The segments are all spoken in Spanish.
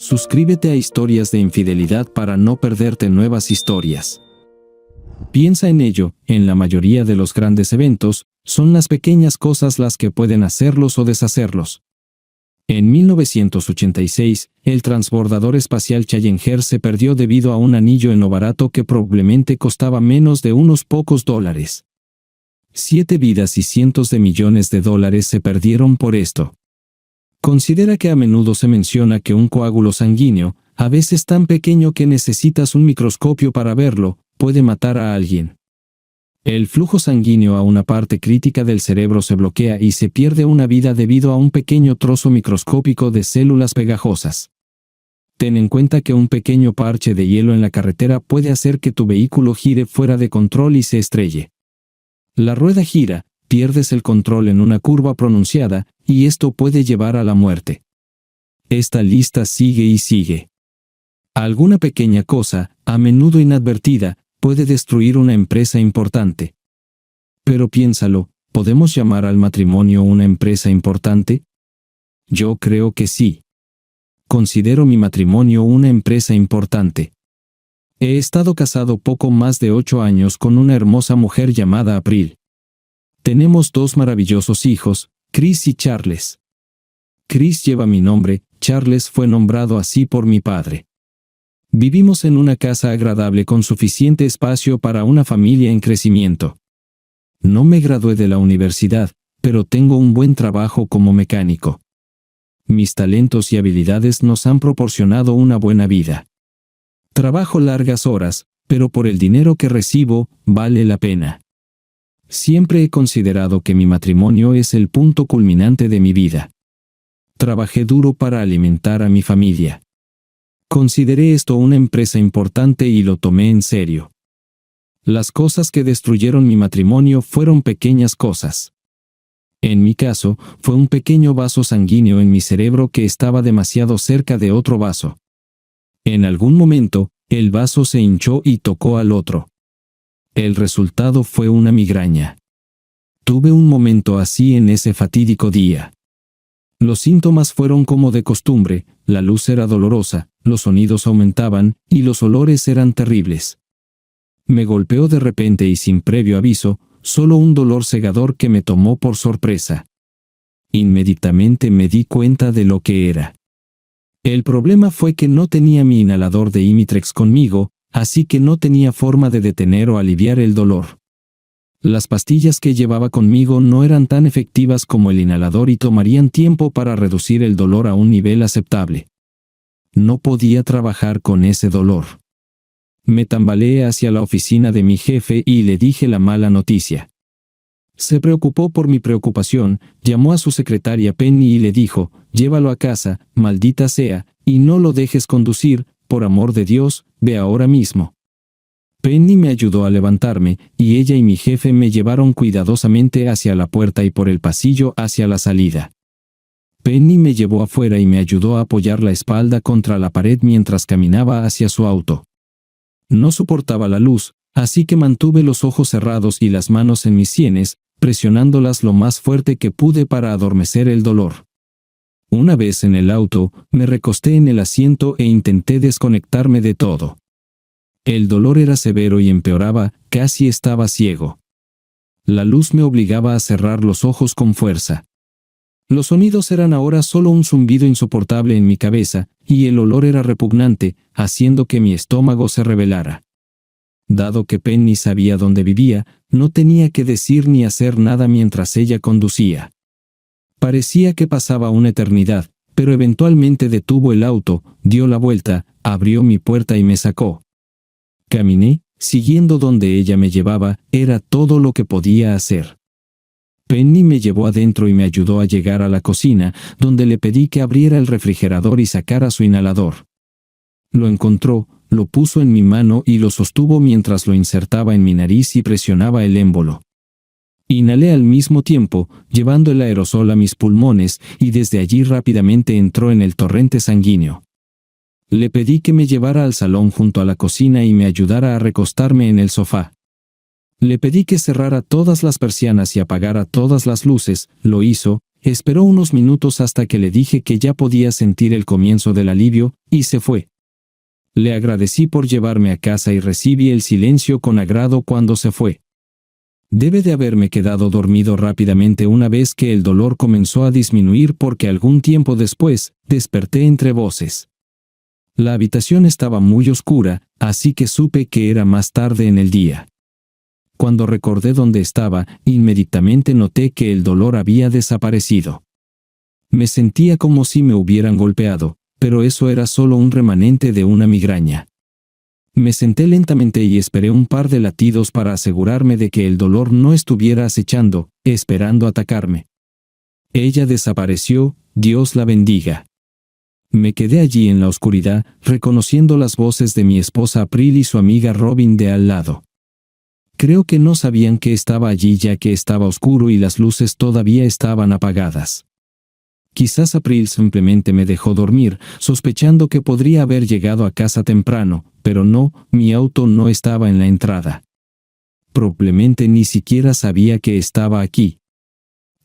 Suscríbete a Historias de Infidelidad para no perderte nuevas historias. Piensa en ello, en la mayoría de los grandes eventos, son las pequeñas cosas las que pueden hacerlos o deshacerlos. En 1986, el transbordador espacial Challenger se perdió debido a un anillo en lo barato que probablemente costaba menos de unos pocos dólares. 7 vidas y cientos de millones de dólares se perdieron por esto. Considera que a menudo se menciona que un coágulo sanguíneo, a veces tan pequeño que necesitas un microscopio para verlo, puede matar a alguien. El flujo sanguíneo a una parte crítica del cerebro se bloquea y se pierde una vida debido a un pequeño trozo microscópico de células pegajosas. Ten en cuenta que un pequeño parche de hielo en la carretera puede hacer que tu vehículo gire fuera de control y se estrelle. La rueda gira, pierdes el control en una curva pronunciada, y esto puede llevar a la muerte. Esta lista sigue y sigue. Alguna pequeña cosa, a menudo inadvertida, puede destruir una empresa importante. Pero piénsalo, ¿podemos llamar al matrimonio una empresa importante? Yo creo que sí. Considero mi matrimonio una empresa importante. He estado casado poco más de 8 años con una hermosa mujer llamada April. Tenemos 2 maravillosos hijos, Chris y Charles. Chris lleva mi nombre, Charles fue nombrado así por mi padre. Vivimos en una casa agradable con suficiente espacio para una familia en crecimiento. No me gradué de la universidad, pero tengo un buen trabajo como mecánico. Mis talentos y habilidades nos han proporcionado una buena vida. Trabajo largas horas, pero por el dinero que recibo, vale la pena. Siempre he considerado que mi matrimonio es el punto culminante de mi vida. Trabajé duro para alimentar a mi familia. Consideré esto una empresa importante y lo tomé en serio. Las cosas que destruyeron mi matrimonio fueron pequeñas cosas. En mi caso, fue un pequeño vaso sanguíneo en mi cerebro que estaba demasiado cerca de otro vaso. En algún momento, el vaso se hinchó y tocó al otro. El resultado fue una migraña. Tuve un momento así en ese fatídico día. Los síntomas fueron como de costumbre, la luz era dolorosa, los sonidos aumentaban, y los olores eran terribles. Me golpeó de repente y sin previo aviso, solo un dolor cegador que me tomó por sorpresa. Inmediatamente me di cuenta de lo que era. El problema fue que no tenía mi inhalador de Imitrex conmigo, así que no tenía forma de detener o aliviar el dolor. Las pastillas que llevaba conmigo no eran tan efectivas como el inhalador y tomarían tiempo para reducir el dolor a un nivel aceptable. No podía trabajar con ese dolor. Me tambaleé hacia la oficina de mi jefe y le dije la mala noticia. Se preocupó por mi preocupación, llamó a su secretaria Penny y le dijo, «Llévalo a casa, maldita sea, y no lo dejes conducir, por amor de Dios, ve ahora mismo». Penny me ayudó a levantarme, y ella y mi jefe me llevaron cuidadosamente hacia la puerta y por el pasillo hacia la salida. Penny me llevó afuera y me ayudó a apoyar la espalda contra la pared mientras caminaba hacia su auto. No soportaba la luz, así que mantuve los ojos cerrados y las manos en mis sienes, presionándolas lo más fuerte que pude para adormecer el dolor. Una vez en el auto, me recosté en el asiento e intenté desconectarme de todo. El dolor era severo y empeoraba, casi estaba ciego. La luz me obligaba a cerrar los ojos con fuerza. Los sonidos eran ahora solo un zumbido insoportable en mi cabeza, y el olor era repugnante, haciendo que mi estómago se rebelara. Dado que Penny sabía dónde vivía, no tenía que decir ni hacer nada mientras ella conducía. Parecía que pasaba una eternidad, pero eventualmente detuvo el auto, dio la vuelta, abrió mi puerta y me sacó. Caminé, siguiendo donde ella me llevaba, era todo lo que podía hacer. Penny me llevó adentro y me ayudó a llegar a la cocina, donde le pedí que abriera el refrigerador y sacara su inhalador. Lo encontró, lo puso en mi mano y lo sostuvo mientras lo insertaba en mi nariz y presionaba el émbolo. Inhalé al mismo tiempo, llevando el aerosol a mis pulmones, y desde allí rápidamente entró en el torrente sanguíneo. Le pedí que me llevara al salón junto a la cocina y me ayudara a recostarme en el sofá. Le pedí que cerrara todas las persianas y apagara todas las luces, lo hizo, Esperó unos minutos hasta que le dije que ya podía sentir el comienzo del alivio, y se fue. Le agradecí por llevarme a casa y recibí el silencio con agrado cuando se fue. Debe de haberme quedado dormido rápidamente una vez que el dolor comenzó a disminuir porque algún tiempo después, desperté entre voces. La habitación estaba muy oscura, así que supe que era más tarde en el día. Cuando recordé dónde estaba, inmediatamente noté que el dolor había desaparecido. Me sentía como si me hubieran golpeado, pero eso era solo un remanente de una migraña. Me senté lentamente y esperé un par de latidos para asegurarme de que el dolor no estuviera acechando, esperando atacarme. Ella desapareció, Dios la bendiga. Me quedé allí en la oscuridad, reconociendo las voces de mi esposa April y su amiga Robin de al lado. Creo que no sabían que estaba allí ya que estaba oscuro y las luces todavía estaban apagadas. Quizás April simplemente me dejó dormir, sospechando que podría haber llegado a casa temprano, pero no, mi auto no estaba en la entrada. Probablemente ni siquiera sabía que estaba aquí.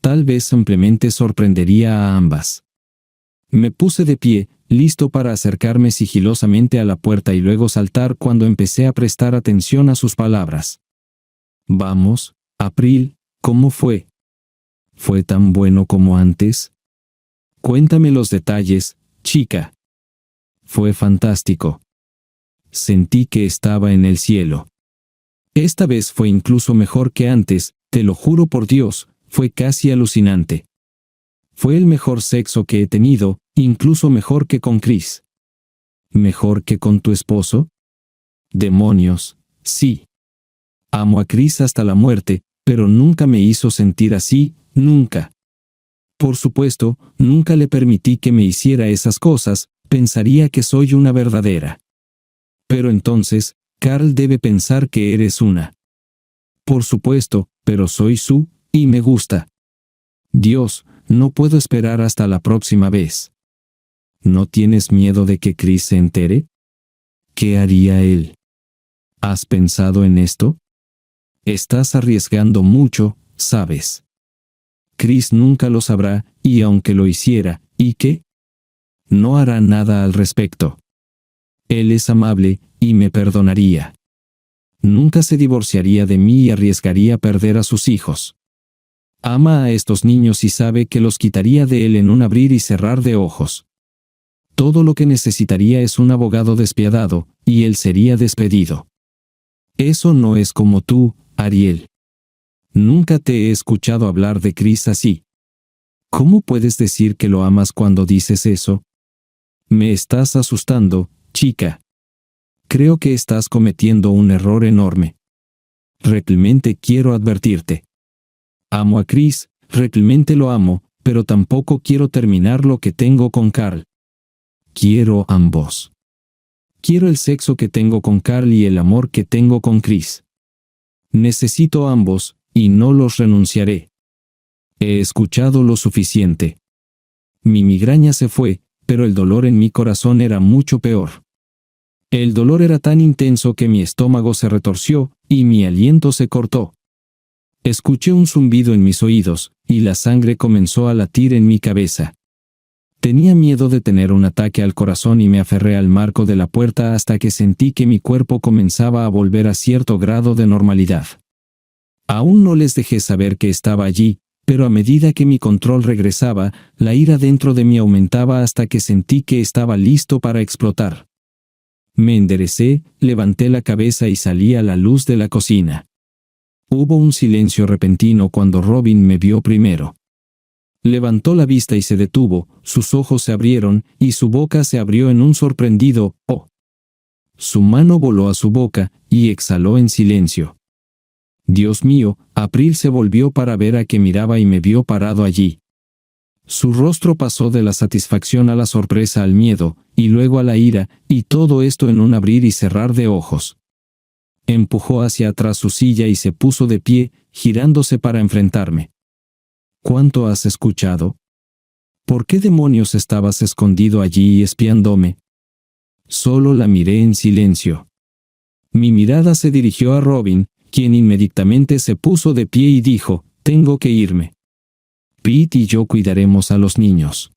Tal vez simplemente sorprendería a ambas. Me puse de pie, listo para acercarme sigilosamente a la puerta y luego saltar cuando empecé a prestar atención a sus palabras. Vamos, April, ¿cómo fue? ¿Fue tan bueno como antes? Cuéntame los detalles, chica. Fue fantástico. Sentí que estaba en el cielo. Esta vez fue incluso mejor que antes, te lo juro por Dios, fue casi alucinante. Fue el mejor sexo que he tenido, incluso mejor que con Chris. ¿Mejor que con tu esposo? Demonios, sí. Amo a Chris hasta la muerte, pero nunca me hizo sentir así, nunca. Por supuesto, nunca le permití que me hiciera esas cosas, pensaría que soy una verdadera. Pero entonces, Carl debe pensar que eres una. Por supuesto, pero soy su, y me gusta. Dios, no puedo esperar hasta la próxima vez. ¿No tienes miedo de que Chris se entere? ¿Qué haría él? ¿Has pensado en esto? Estás arriesgando mucho, ¿sabes? Chris nunca lo sabrá, y aunque lo hiciera, ¿y qué? No hará nada al respecto. Él es amable, y me perdonaría. Nunca se divorciaría de mí y arriesgaría perder a sus hijos. Ama a estos niños y sabe que los quitaría de él en un abrir y cerrar de ojos. Todo lo que necesitaría es un abogado despiadado, y él sería despedido. Eso no es como tú, Ariel. Nunca te he escuchado hablar de Chris así. ¿Cómo puedes decir que lo amas cuando dices eso? Me estás asustando, chica. Creo que estás cometiendo un error enorme. Realmente quiero advertirte. Amo a Chris, realmente lo amo, pero tampoco quiero terminar lo que tengo con Carl. Quiero ambos. Quiero el sexo que tengo con Carl y el amor que tengo con Chris. Necesito ambos, y no los renunciaré. He escuchado lo suficiente. Mi migraña se fue, pero el dolor en mi corazón era mucho peor. El dolor era tan intenso que mi estómago se retorció, y mi aliento se cortó. Escuché un zumbido en mis oídos, y la sangre comenzó a latir en mi cabeza. Tenía miedo de tener un ataque al corazón y me aferré al marco de la puerta hasta que sentí que mi cuerpo comenzaba a volver a cierto grado de normalidad. Aún no les dejé saber que estaba allí, pero a medida que mi control regresaba, la ira dentro de mí aumentaba hasta que sentí que estaba listo para explotar. Me enderecé, levanté la cabeza y salí a la luz de la cocina. Hubo un silencio repentino cuando Robin me vio primero. Levantó la vista y se detuvo, sus ojos se abrieron, y su boca se abrió en un sorprendido «oh». Su mano voló a su boca, y exhaló en silencio. Dios mío, April se volvió para ver a qué miraba y me vio parado allí. Su rostro pasó de la satisfacción a la sorpresa al miedo, y luego a la ira, y todo esto en un abrir y cerrar de ojos. Empujó hacia atrás su silla y se puso de pie, girándose para enfrentarme. ¿Cuánto has escuchado? ¿Por qué demonios estabas escondido allí y espiándome? Solo la miré en silencio. Mi mirada se dirigió a Robin, quien inmediatamente se puso de pie y dijo, «Tengo que irme». Pete y yo cuidaremos a los niños.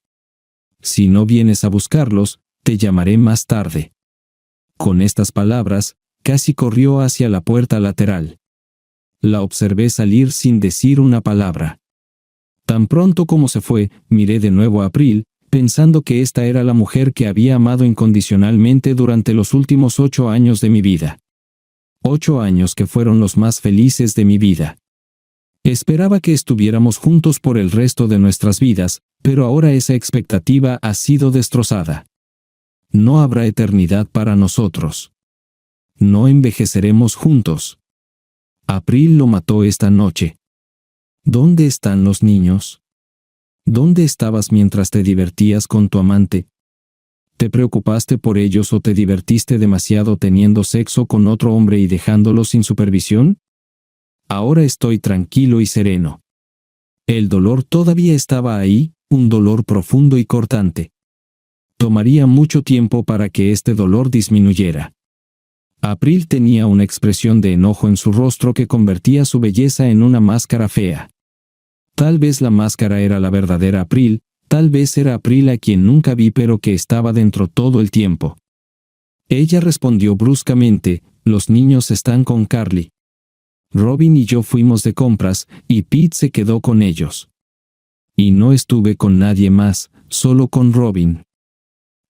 Si no vienes a buscarlos, te llamaré más tarde. Con estas palabras, casi corrió hacia la puerta lateral. La observé salir sin decir una palabra. Tan pronto como se fue, miré de nuevo a April, pensando que esta era la mujer que había amado incondicionalmente durante los últimos 8 años de mi vida. 8 años que fueron los más felices de mi vida. Esperaba que estuviéramos juntos por el resto de nuestras vidas, pero ahora esa expectativa ha sido destrozada. No habrá eternidad para nosotros. No envejeceremos juntos. April lo mató esta noche. ¿Dónde están los niños? ¿Dónde estabas mientras te divertías con tu amante? ¿Te preocupaste por ellos o te divertiste demasiado teniendo sexo con otro hombre y dejándolos sin supervisión? Ahora estoy tranquilo y sereno. El dolor todavía estaba ahí, un dolor profundo y cortante. Tomaría mucho tiempo para que este dolor disminuyera. April tenía una expresión de enojo en su rostro que convertía su belleza en una máscara fea. Tal vez la máscara era la verdadera April, tal vez era April a quien nunca vi pero que estaba dentro todo el tiempo. Ella respondió bruscamente, los niños están con Carly. Robin y yo fuimos de compras, y Pete se quedó con ellos. Y no estuve con nadie más, solo con Robin.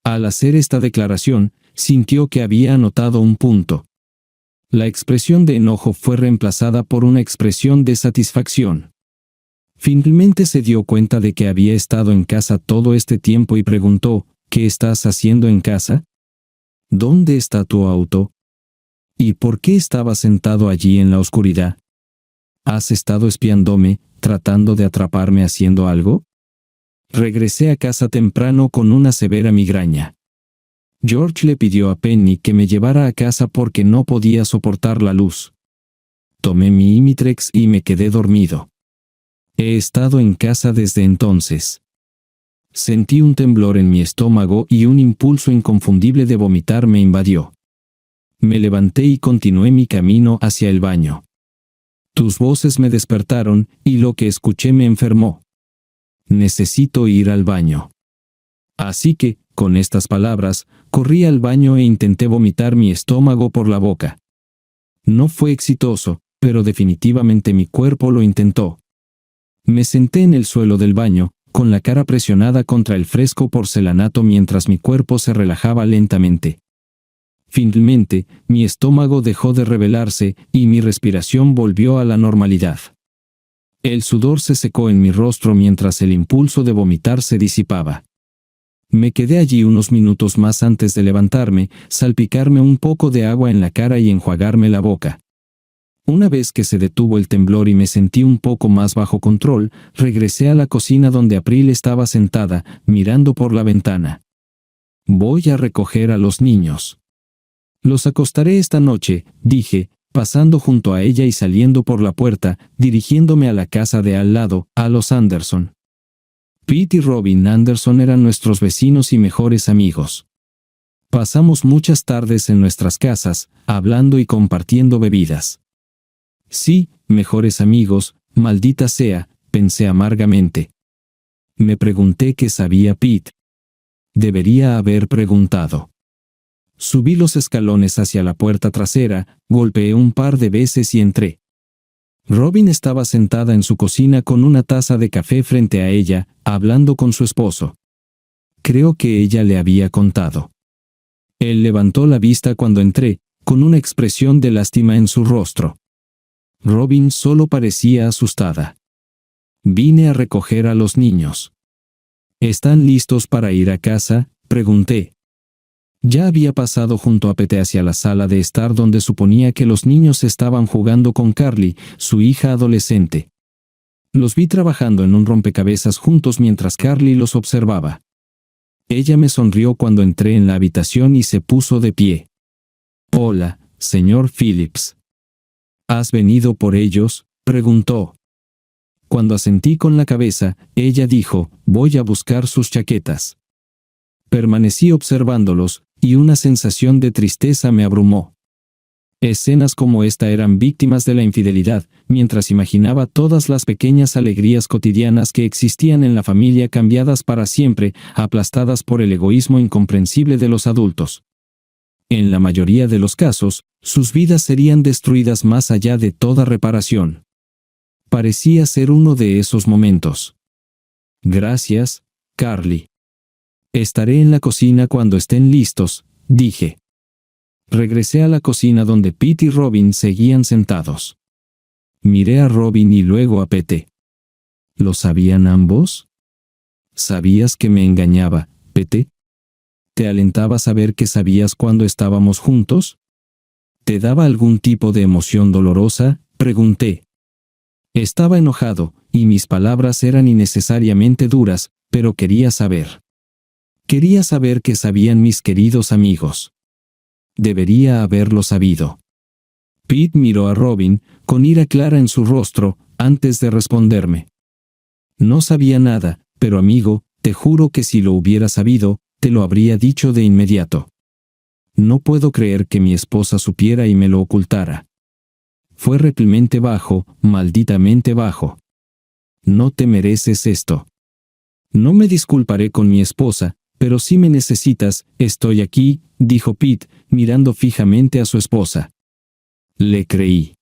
Al hacer esta declaración, sintió que había anotado un punto. La expresión de enojo fue reemplazada por una expresión de satisfacción. Finalmente se dio cuenta de que había estado en casa todo este tiempo y preguntó, ¿qué estás haciendo en casa? ¿Dónde está tu auto? ¿Y por qué estabas sentado allí en la oscuridad? ¿Has estado espiándome, tratando de atraparme haciendo algo? Regresé a casa temprano con una severa migraña. George le pidió a Penny que me llevara a casa porque no podía soportar la luz. Tomé mi Imitrex y me quedé dormido. He estado en casa desde entonces. Sentí un temblor en mi estómago y un impulso inconfundible de vomitar me invadió. Me levanté y continué mi camino hacia el baño. Tus voces me despertaron, y lo que escuché me enfermó. Necesito ir al baño. Así que, con estas palabras, corrí al baño e intenté vomitar mi estómago por la boca. No fue exitoso, pero definitivamente mi cuerpo lo intentó. Me senté en el suelo del baño, con la cara presionada contra el fresco porcelanato mientras mi cuerpo se relajaba lentamente. Finalmente, mi estómago dejó de rebelarse y mi respiración volvió a la normalidad. El sudor se secó en mi rostro mientras el impulso de vomitar se disipaba. Me quedé allí unos minutos más antes de levantarme, salpicarme un poco de agua en la cara y enjuagarme la boca. Una vez que se detuvo el temblor y me sentí un poco más bajo control, regresé a la cocina donde April estaba sentada, mirando por la ventana. Voy a recoger a los niños. Los acostaré esta noche, dije, pasando junto a ella y saliendo por la puerta, dirigiéndome a la casa de al lado, a los Anderson. Pete y Robin Anderson eran nuestros vecinos y mejores amigos. Pasamos muchas tardes en nuestras casas, hablando y compartiendo bebidas. Sí, mejores amigos, maldita sea, pensé amargamente. Me pregunté qué sabía Pete. Debería haber preguntado. Subí los escalones hacia la puerta trasera, golpeé un par de veces y entré. Robin estaba sentada en su cocina con una taza de café frente a ella, hablando con su esposo. Creo que ella le había contado. Él levantó la vista cuando entré, con una expresión de lástima en su rostro. Robin solo parecía asustada. Vine a recoger a los niños. ¿Están listos para ir a casa?, pregunté. Ya había pasado junto a Pete hacia la sala de estar donde suponía que los niños estaban jugando con Carly, su hija adolescente. Los vi trabajando en un rompecabezas juntos mientras Carly los observaba. Ella me sonrió cuando entré en la habitación y se puso de pie. «Hola, señor Phillips». «¿Has venido por ellos?», preguntó. Cuando asentí con la cabeza, ella dijo, «Voy a buscar sus chaquetas». Permanecí observándolos, y una sensación de tristeza me abrumó. Escenas como esta eran víctimas de la infidelidad, mientras imaginaba todas las pequeñas alegrías cotidianas que existían en la familia cambiadas para siempre, aplastadas por el egoísmo incomprensible de los adultos. En la mayoría de los casos, sus vidas serían destruidas más allá de toda reparación. Parecía ser uno de esos momentos. Gracias, Carly. Estaré en la cocina cuando estén listos, dije. Regresé a la cocina donde Pete y Robin seguían sentados. Miré a Robin y luego a Pete. ¿Lo sabían ambos? ¿Sabías que me engañaba, Pete? ¿Te alentaba saber que sabías cuando estábamos juntos? ¿Te daba algún tipo de emoción dolorosa? Pregunté. Estaba enojado, y mis palabras eran innecesariamente duras, pero quería saber. Quería saber qué sabían mis queridos amigos. Debería haberlo sabido. Pete miró a Robin, con ira clara en su rostro, antes de responderme. No sabía nada, pero amigo, te juro que si lo hubiera sabido, te lo habría dicho de inmediato. No puedo creer que mi esposa supiera y me lo ocultara. Fue realmente bajo, malditamente bajo. No te mereces esto. No me disculparé con mi esposa, pero si me necesitas, estoy aquí, dijo Pete, mirando fijamente a su esposa. Le creí.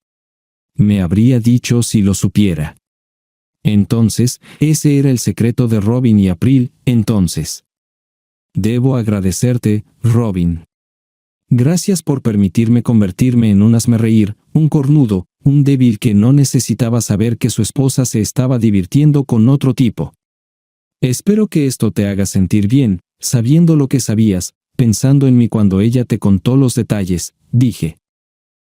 Me habría dicho si lo supiera. Entonces, ese era el secreto de Robin y April, entonces. Debo agradecerte, Robin. Gracias por permitirme convertirme en un hazmerreír, un cornudo, un débil que no necesitaba saber que su esposa se estaba divirtiendo con otro tipo. Espero que esto te haga sentir bien, sabiendo lo que sabías, pensando en mí cuando ella te contó los detalles, dije.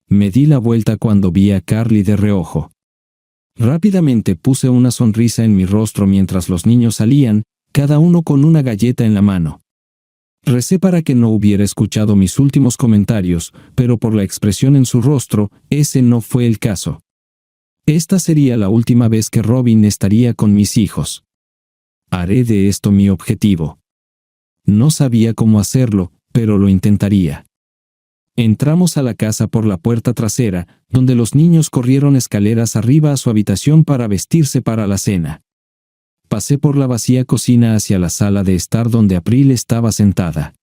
Me di la vuelta cuando vi a Carly de reojo. Rápidamente puse una sonrisa en mi rostro mientras los niños salían, cada uno con una galleta en la mano. Recé para que no hubiera escuchado mis últimos comentarios, pero por la expresión en su rostro, ese no fue el caso. Esta sería la última vez que Robin estaría con mis hijos. Haré de esto mi objetivo. No sabía cómo hacerlo, pero lo intentaría. Entramos a la casa por la puerta trasera, donde los niños corrieron escaleras arriba a su habitación para vestirse para la cena. Pasé por la vacía cocina hacia la sala de estar donde April estaba sentada.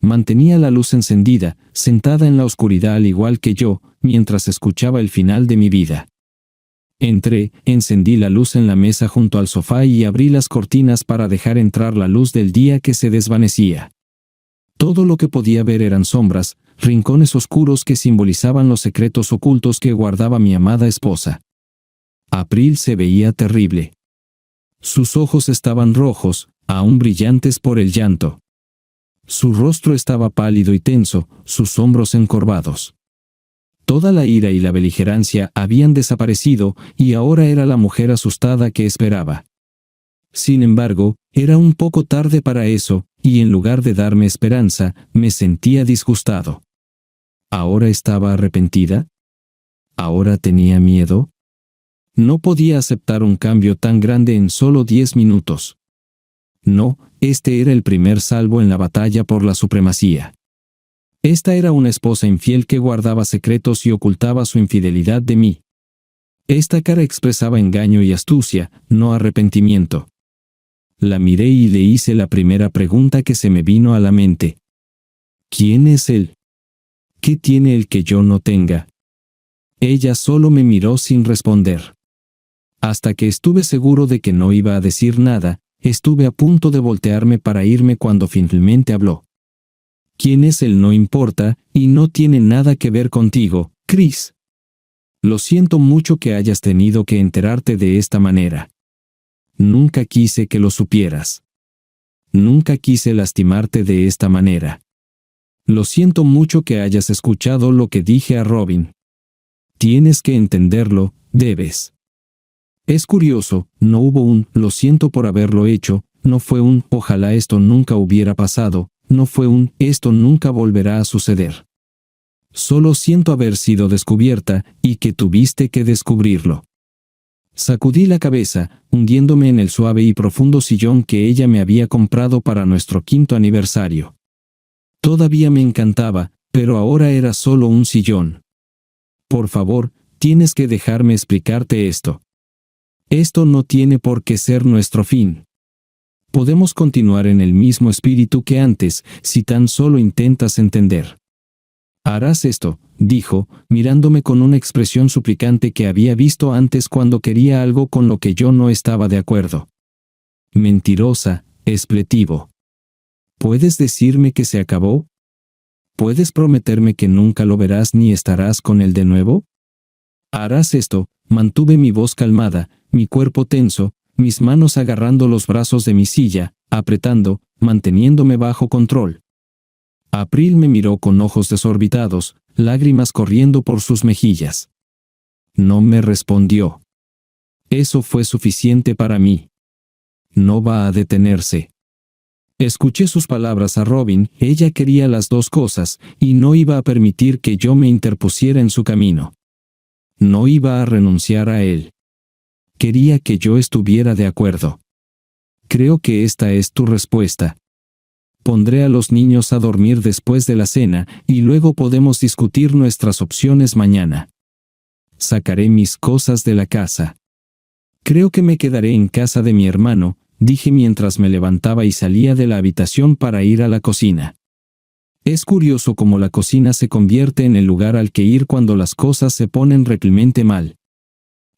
Mantenía la luz encendida, sentada en la oscuridad al igual que yo, mientras escuchaba el final de mi vida. Entré, encendí la luz en la mesa junto al sofá y abrí las cortinas para dejar entrar la luz del día que se desvanecía. Todo lo que podía ver eran sombras, rincones oscuros que simbolizaban los secretos ocultos que guardaba mi amada esposa. April se veía terrible. Sus ojos estaban rojos, aún brillantes por el llanto. Su rostro estaba pálido y tenso, sus hombros encorvados. Toda la ira y la beligerancia habían desaparecido y ahora era la mujer asustada que esperaba. Sin embargo, era un poco tarde para eso, y en lugar de darme esperanza, me sentía disgustado. ¿Ahora estaba arrepentida? ¿Ahora tenía miedo? No podía aceptar un cambio tan grande en solo 10 minutos. No, este era el primer salvo en la batalla por la supremacía. Esta era una esposa infiel que guardaba secretos y ocultaba su infidelidad de mí. Esta cara expresaba engaño y astucia, no arrepentimiento. La miré y le hice la primera pregunta que se me vino a la mente. ¿Quién es él? ¿Qué tiene el que yo no tenga? Ella solo me miró sin responder. Hasta que estuve seguro de que no iba a decir nada, estuve a punto de voltearme para irme cuando finalmente habló. ¿Quién es él? No importa, y no tiene nada que ver contigo, Chris. Lo siento mucho que hayas tenido que enterarte de esta manera. Nunca quise que lo supieras. Nunca quise lastimarte de esta manera. Lo siento mucho que hayas escuchado lo que dije a Robin. Tienes que entenderlo, debes. Es curioso, no hubo un «lo siento por haberlo hecho», no fue un «ojalá esto nunca hubiera pasado», no fue un «esto nunca volverá a suceder». Solo siento haber sido descubierta y que tuviste que descubrirlo. Sacudí la cabeza, hundiéndome en el suave y profundo sillón que ella me había comprado para nuestro 5º aniversario. Todavía me encantaba, pero ahora era solo un sillón. Por favor, tienes que dejarme explicarte esto. Esto no tiene por qué ser nuestro fin. Podemos continuar en el mismo espíritu que antes, si tan solo intentas entender. Harás esto, dijo, mirándome con una expresión suplicante que había visto antes cuando quería algo con lo que yo no estaba de acuerdo. Mentirosa, expletivo. ¿Puedes decirme que se acabó? ¿Puedes prometerme que nunca lo verás ni estarás con él de nuevo? Harás esto. Mantuve mi voz calmada, mi cuerpo tenso, mis manos agarrando los brazos de mi silla, apretando, manteniéndome bajo control. April me miró con ojos desorbitados, lágrimas corriendo por sus mejillas. No me respondió. Eso fue suficiente para mí. No va a detenerse. Escuché sus palabras a Robin, ella quería las dos cosas, y no iba a permitir que yo me interpusiera en su camino. No iba a renunciar a él. Quería que yo estuviera de acuerdo. Creo que esta es tu respuesta. Pondré a los niños a dormir después de la cena, y luego podemos discutir nuestras opciones mañana. Sacaré mis cosas de la casa. Creo que me quedaré en casa de mi hermano, dije mientras me levantaba y salía de la habitación para ir a la cocina. Es curioso cómo la cocina se convierte en el lugar al que ir cuando las cosas se ponen realmente mal.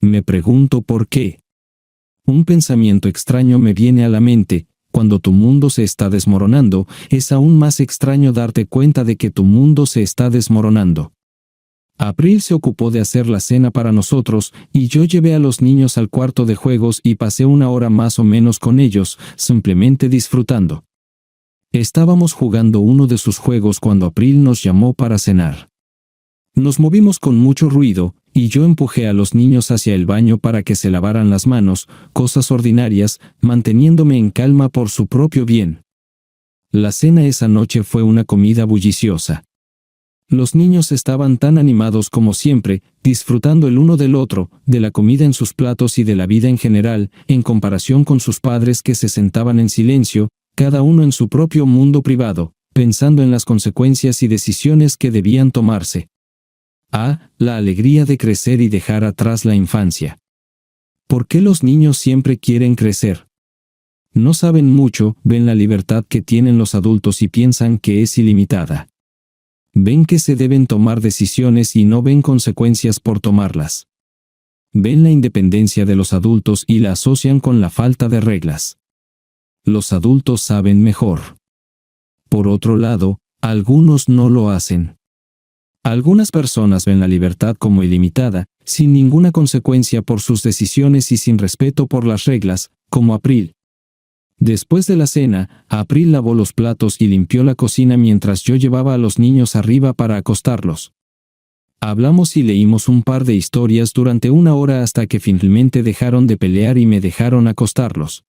Me pregunto por qué. Un pensamiento extraño me viene a la mente: cuando tu mundo se está desmoronando, es aún más extraño darte cuenta de que tu mundo se está desmoronando. April se ocupó de hacer la cena para nosotros, y yo llevé a los niños al cuarto de juegos y pasé una hora más o menos con ellos, simplemente disfrutando. Estábamos jugando uno de sus juegos cuando April nos llamó para cenar. Nos movimos con mucho ruido, y yo empujé a los niños hacia el baño para que se lavaran las manos, cosas ordinarias, manteniéndome en calma por su propio bien. La cena esa noche fue una comida bulliciosa. Los niños estaban tan animados como siempre, disfrutando el uno del otro, de la comida en sus platos y de la vida en general, en comparación con sus padres que se sentaban en silencio, cada uno en su propio mundo privado, pensando en las consecuencias y decisiones que debían tomarse. La alegría de crecer y dejar atrás la infancia. ¿Por qué los niños siempre quieren crecer? No saben mucho, ven la libertad que tienen los adultos y piensan que es ilimitada. Ven que se deben tomar decisiones y no ven consecuencias por tomarlas. Ven la independencia de los adultos y la asocian con la falta de reglas. Los adultos saben mejor. Por otro lado, algunos no lo hacen. Algunas personas ven la libertad como ilimitada, sin ninguna consecuencia por sus decisiones y sin respeto por las reglas, como April. Después de la cena, April lavó los platos y limpió la cocina mientras yo llevaba a los niños arriba para acostarlos. Hablamos y leímos un par de historias durante una hora hasta que finalmente dejaron de pelear y me dejaron acostarlos.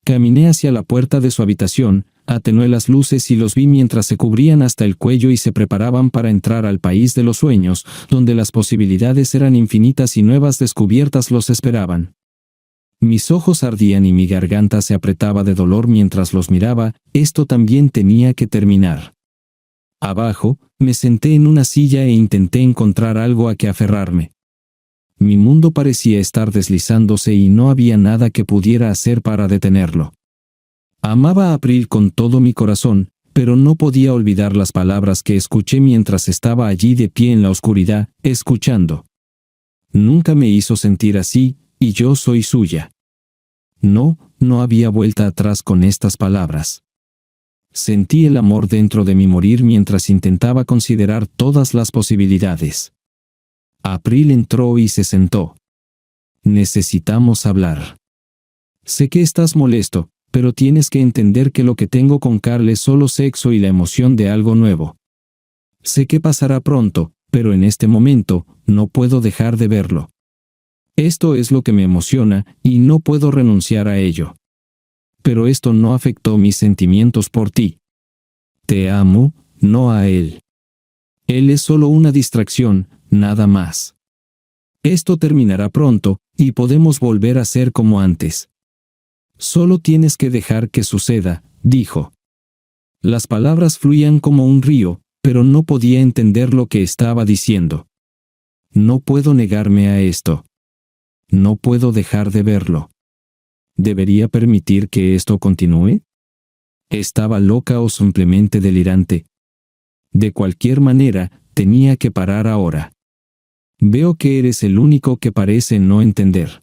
Caminé hacia la puerta de su habitación, atenué las luces y los vi mientras se cubrían hasta el cuello y se preparaban para entrar al país de los sueños, donde las posibilidades eran infinitas y nuevas descubiertas los esperaban. Mis ojos ardían y mi garganta se apretaba de dolor mientras los miraba. Esto también tenía que terminar. Abajo, me senté en una silla e intenté encontrar algo a que aferrarme. Mi mundo parecía estar deslizándose y no había nada que pudiera hacer para detenerlo. Amaba a April con todo mi corazón, pero no podía olvidar las palabras que escuché mientras estaba allí de pie en la oscuridad, escuchando. Nunca me hizo sentir así, y yo soy suya. No había vuelta atrás con estas palabras. Sentí el amor dentro de mí morir mientras intentaba considerar todas las posibilidades. April entró y se sentó. Necesitamos hablar. Sé que estás molesto, pero tienes que entender que lo que tengo con Carl es solo sexo y la emoción de algo nuevo. Sé que pasará pronto, pero en este momento, no puedo dejar de verlo. Esto es lo que me emociona, y no puedo renunciar a ello. Pero esto no afectó mis sentimientos por ti. Te amo, no a él. Él es solo una distracción, nada más. Esto terminará pronto, y podemos volver a ser como antes. Solo tienes que dejar que suceda, dijo. Las palabras fluían como un río, pero no podía entender lo que estaba diciendo. No puedo negarme a esto. No puedo dejar de verlo. ¿Debería permitir que esto continúe? ¿Estaba loca o simplemente delirante? De cualquier manera, tenía que parar ahora. Veo que eres el único que parece no entender.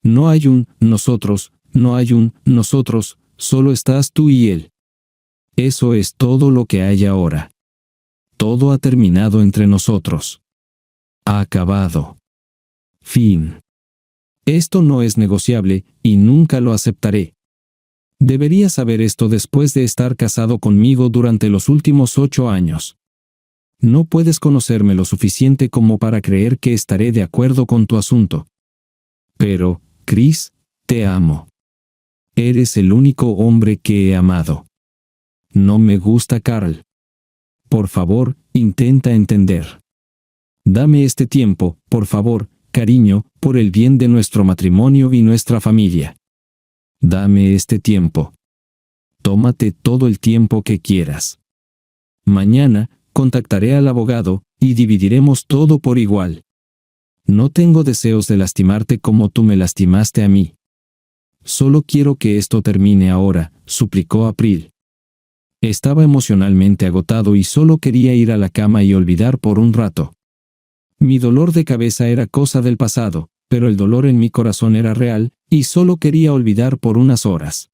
No hay un nosotros, no hay un nosotros, solo estás tú y él. Eso es todo lo que hay ahora. Todo ha terminado entre nosotros. Ha acabado. Fin. Esto no es negociable, y nunca lo aceptaré. Deberías saber esto después de estar casado conmigo durante los últimos 8 años. No puedes conocerme lo suficiente como para creer que estaré de acuerdo con tu asunto. Pero, Chris, te amo. Eres el único hombre que he amado. No me gusta Carl. Por favor, intenta entender. Dame este tiempo, por favor, cariño, por el bien de nuestro matrimonio y nuestra familia. Dame este tiempo. Tómate todo el tiempo que quieras. Mañana, contactaré al abogado, y dividiremos todo por igual. No tengo deseos de lastimarte como tú me lastimaste a mí. Solo quiero que esto termine ahora, suplicó April. Estaba emocionalmente agotado y solo quería ir a la cama y olvidar por un rato. Mi dolor de cabeza era cosa del pasado, pero el dolor en mi corazón era real, y solo quería olvidar por unas horas.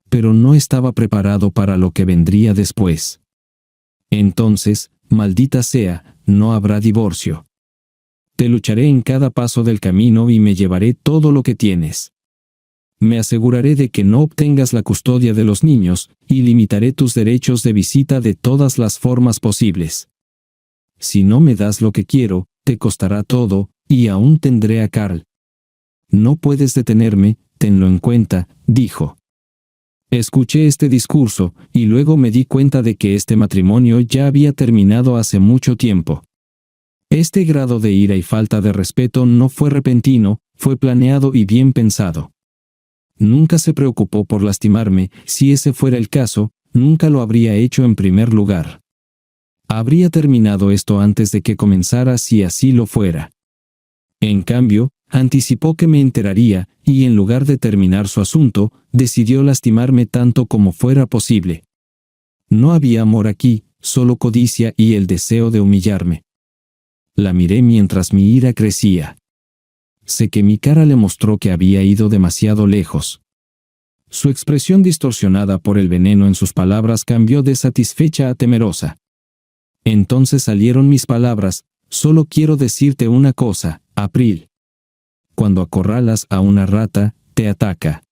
Pero no estaba preparado para lo que vendría después. Entonces, maldita sea, no habrá divorcio. Te lucharé en cada paso del camino y me llevaré todo lo que tienes. Me aseguraré de que no obtengas la custodia de los niños, y limitaré tus derechos de visita de todas las formas posibles. Si no me das lo que quiero, te costará todo, y aún tendré a Carl. No puedes detenerme, tenlo en cuenta, dijo. Escuché este discurso, y luego me di cuenta de que este matrimonio ya había terminado hace mucho tiempo. Este grado de ira y falta de respeto no fue repentino, fue planeado y bien pensado. Nunca se preocupó por lastimarme, si ese fuera el caso, nunca lo habría hecho en primer lugar. Habría terminado esto antes de que comenzara si así lo fuera. En cambio, anticipó que me enteraría, y en lugar de terminar su asunto, decidió lastimarme tanto como fuera posible. No había amor aquí, solo codicia y el deseo de humillarme. La miré mientras mi ira crecía. Sé que mi cara le mostró que había ido demasiado lejos. Su expresión distorsionada por el veneno en sus palabras cambió de satisfecha a temerosa. Entonces salieron mis palabras: solo quiero decirte una cosa, April. Cuando acorralas a una rata, te ataca.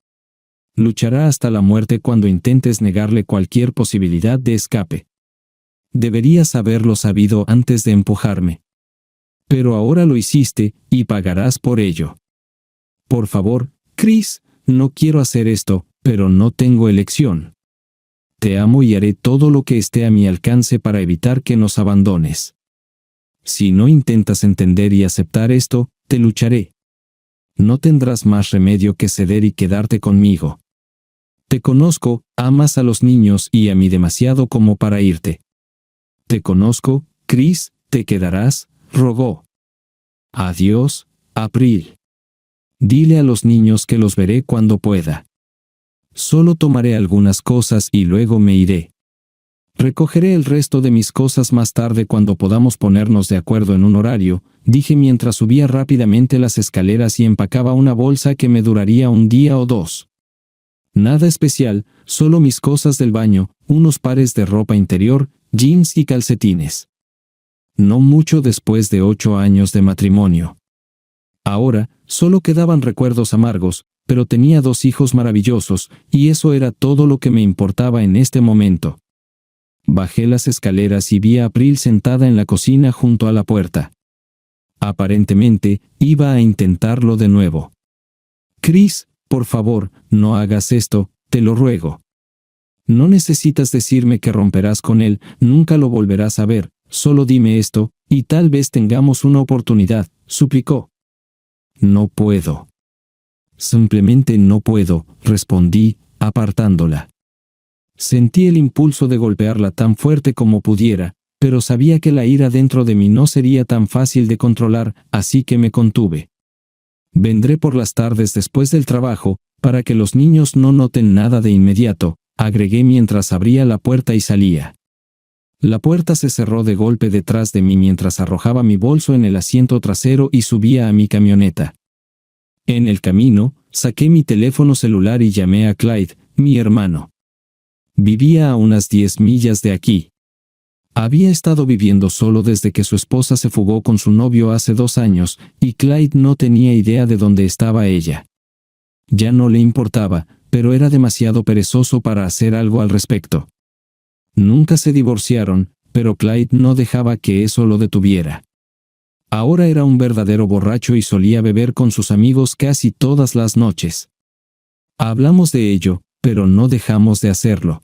Luchará hasta la muerte cuando intentes negarle cualquier posibilidad de escape. Deberías haberlo sabido antes de empujarme. Pero ahora lo hiciste, y pagarás por ello. Por favor, Chris, no quiero hacer esto, pero no tengo elección. Te amo y haré todo lo que esté a mi alcance para evitar que nos abandones. Si no intentas entender y aceptar esto, te lucharé. No tendrás más remedio que ceder y quedarte conmigo. Te conozco, amas a los niños y a mí demasiado como para irte. Te conozco, Chris, te quedarás, rogó. Adiós, April. Dile a los niños que los veré cuando pueda. Solo tomaré algunas cosas y luego me iré. Recogeré el resto de mis cosas más tarde cuando podamos ponernos de acuerdo en un horario, dije mientras subía rápidamente las escaleras y empacaba una bolsa que me duraría un día o dos. Nada especial, solo mis cosas del baño, unos pares de ropa interior, jeans y calcetines. No mucho después de 8 años de matrimonio. Ahora, solo quedaban recuerdos amargos, pero tenía 2 hijos maravillosos, y eso era todo lo que me importaba en este momento. Bajé las escaleras y vi a April sentada en la cocina junto a la puerta. Aparentemente, iba a intentarlo de nuevo. Chris, por favor, no hagas esto, te lo ruego. No necesitas decirme que romperás con él, nunca lo volverás a ver, solo dime esto, y tal vez tengamos una oportunidad, suplicó. No puedo. Simplemente no puedo, respondí, apartándola. Sentí el impulso de golpearla tan fuerte como pudiera, pero sabía que la ira dentro de mí no sería tan fácil de controlar, así que me contuve. Vendré por las tardes después del trabajo, para que los niños no noten nada de inmediato, agregué mientras abría la puerta y salía. La puerta se cerró de golpe detrás de mí mientras arrojaba mi bolso en el asiento trasero y subía a mi camioneta. En el camino, saqué mi teléfono celular y llamé a Clyde, mi hermano. Vivía a unas 10 millas de aquí. Había estado viviendo solo desde que su esposa se fugó con su novio hace 2 años, y Clyde no tenía idea de dónde estaba ella. Ya no le importaba, pero era demasiado perezoso para hacer algo al respecto. Nunca se divorciaron, pero Clyde no dejaba que eso lo detuviera. Ahora era un verdadero borracho y solía beber con sus amigos casi todas las noches. Hablamos de ello, pero no dejamos de hacerlo.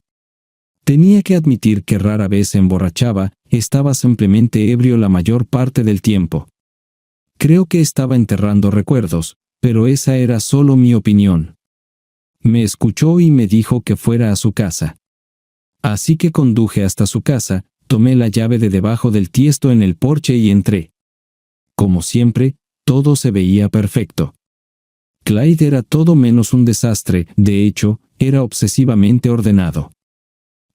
Tenía que admitir que rara vez se emborrachaba, estaba simplemente ebrio la mayor parte del tiempo. Creo que estaba enterrando recuerdos, pero esa era solo mi opinión. Me escuchó y me dijo que fuera a su casa. Así que conduje hasta su casa, tomé la llave de debajo del tiesto en el porche y entré. Como siempre, todo se veía perfecto. Clyde era todo menos un desastre, de hecho, era obsesivamente ordenado.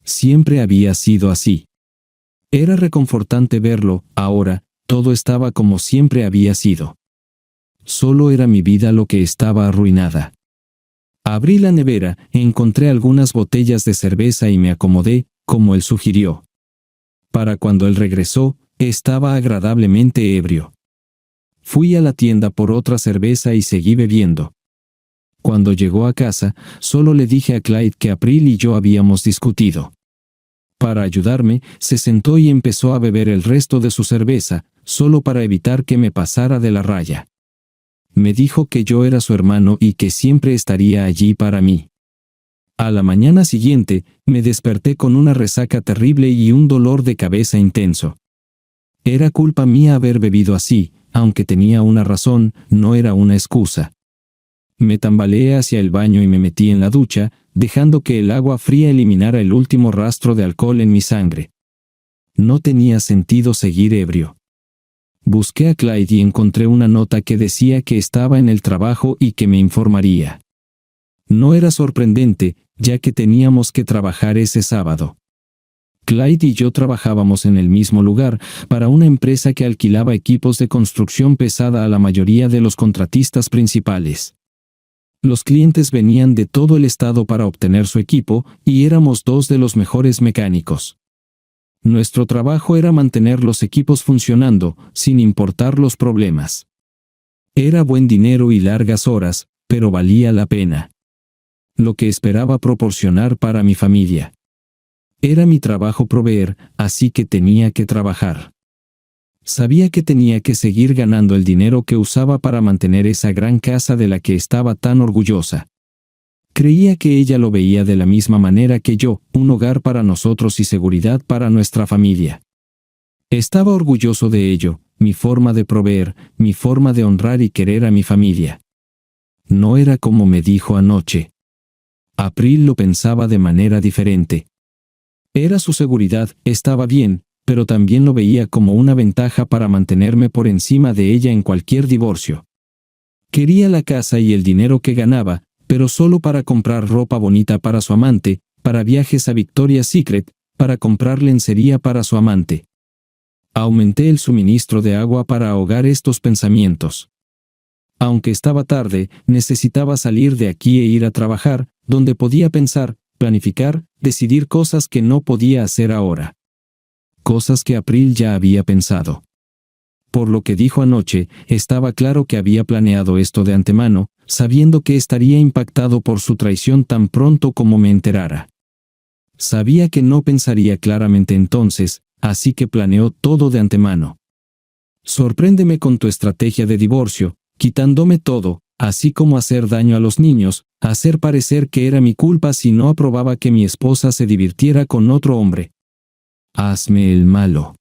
Siempre había sido así. Era reconfortante verlo, ahora, todo estaba como siempre había sido. Solo era mi vida lo que estaba arruinada. Abrí la nevera, encontré algunas botellas de cerveza y me acomodé, como él sugirió. Para cuando él regresó, estaba agradablemente ebrio. Fui a la tienda por otra cerveza y seguí bebiendo. Cuando llegó a casa, solo le dije a Clyde que April y yo habíamos discutido. Para ayudarme, se sentó y empezó a beber el resto de su cerveza, solo para evitar que me pasara de la raya. Me dijo que yo era su hermano y que siempre estaría allí para mí. A la mañana siguiente, me desperté con una resaca terrible y un dolor de cabeza intenso. Era culpa mía haber bebido así, aunque tenía una razón, no era una excusa. Me tambaleé hacia el baño y me metí en la ducha, dejando que el agua fría eliminara el último rastro de alcohol en mi sangre. No tenía sentido seguir ebrio. Busqué a Clyde y encontré una nota que decía que estaba en el trabajo y que me informaría. No era sorprendente, ya que teníamos que trabajar ese sábado. Clyde y yo trabajábamos en el mismo lugar, para una empresa que alquilaba equipos de construcción pesada a la mayoría de los contratistas principales. Los clientes venían de todo el estado para obtener su equipo, y éramos 2 de los mejores mecánicos. Nuestro trabajo era mantener los equipos funcionando, sin importar los problemas. Era buen dinero y largas horas, pero valía la pena. Lo que esperaba proporcionar para mi familia. Era mi trabajo proveer, así que tenía que trabajar. Sabía que tenía que seguir ganando el dinero que usaba para mantener esa gran casa de la que estaba tan orgullosa. Creía que ella lo veía de la misma manera que yo, un hogar para nosotros y seguridad para nuestra familia. Estaba orgulloso de ello, mi forma de proveer, mi forma de honrar y querer a mi familia. No era como me dijo anoche. April lo pensaba de manera diferente. Era su seguridad, estaba bien, pero también lo veía como una ventaja para mantenerme por encima de ella en cualquier divorcio. Quería la casa y el dinero que ganaba, pero solo para comprar ropa bonita para su amante, para viajes a Victoria's Secret, para comprar lencería para su amante. Aumenté el suministro de agua para ahogar estos pensamientos. Aunque estaba tarde, necesitaba salir de aquí e ir a trabajar, donde podía pensar, planificar, decidir cosas que no podía hacer ahora. Cosas que April ya había pensado. Por lo que dijo anoche, estaba claro que había planeado esto de antemano, sabiendo que estaría impactado por su traición tan pronto como me enterara. Sabía que no pensaría claramente entonces, así que planeó todo de antemano. Sorpréndeme con tu estrategia de divorcio, quitándome todo, así como hacer daño a los niños, hacer parecer que era mi culpa si no aprobaba que mi esposa se divirtiera con otro hombre. Hazme el malo.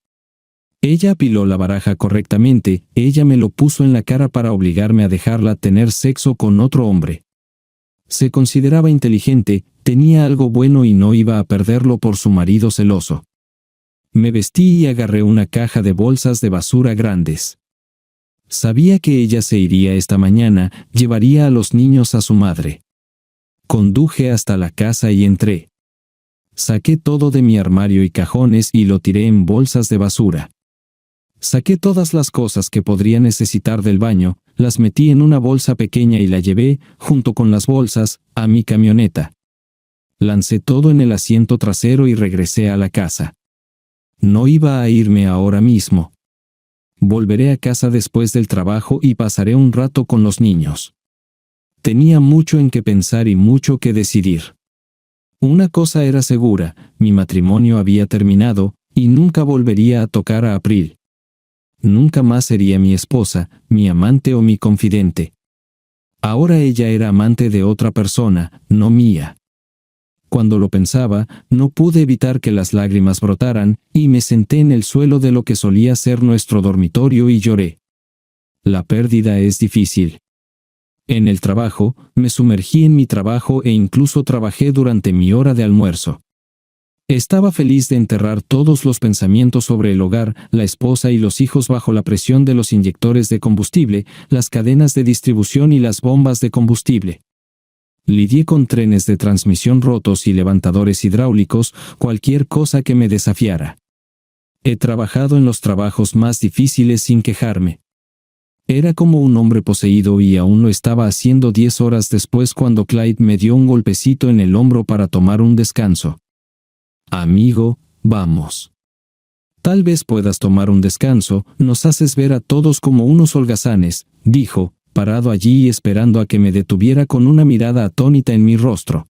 Ella apiló la baraja correctamente, ella me lo puso en la cara para obligarme a dejarla tener sexo con otro hombre. Se consideraba inteligente, tenía algo bueno y no iba a perderlo por su marido celoso. Me vestí y agarré una caja de bolsas de basura grandes. Sabía que ella se iría esta mañana, llevaría a los niños a su madre. Conduje hasta la casa y entré. Saqué todo de mi armario y cajones y lo tiré en bolsas de basura. Saqué todas las cosas que podría necesitar del baño, las metí en una bolsa pequeña y la llevé, junto con las bolsas, a mi camioneta. Lancé todo en el asiento trasero y regresé a la casa. No iba a irme ahora mismo. Volveré a casa después del trabajo y pasaré un rato con los niños. Tenía mucho en qué pensar y mucho que decidir. Una cosa era segura, mi matrimonio había terminado, y nunca volvería a tocar a April. Nunca más sería mi esposa, mi amante o mi confidente. Ahora ella era amante de otra persona, no mía. Cuando lo pensaba, no pude evitar que las lágrimas brotaran, y me senté en el suelo de lo que solía ser nuestro dormitorio y lloré. La pérdida es difícil. En el trabajo, me sumergí en mi trabajo e incluso trabajé durante mi hora de almuerzo. Estaba feliz de enterrar todos los pensamientos sobre el hogar, la esposa y los hijos bajo la presión de los inyectores de combustible, las cadenas de distribución y las bombas de combustible. Lidié con trenes de transmisión rotos y levantadores hidráulicos, cualquier cosa que me desafiara. He trabajado en los trabajos más difíciles sin quejarme. Era como un hombre poseído y aún lo estaba haciendo 10 horas después cuando Clyde me dio un golpecito en el hombro para tomar un descanso. Amigo, vamos. Tal vez puedas tomar un descanso, nos haces ver a todos como unos holgazanes, dijo, parado allí y esperando a que me detuviera con una mirada atónita en mi rostro.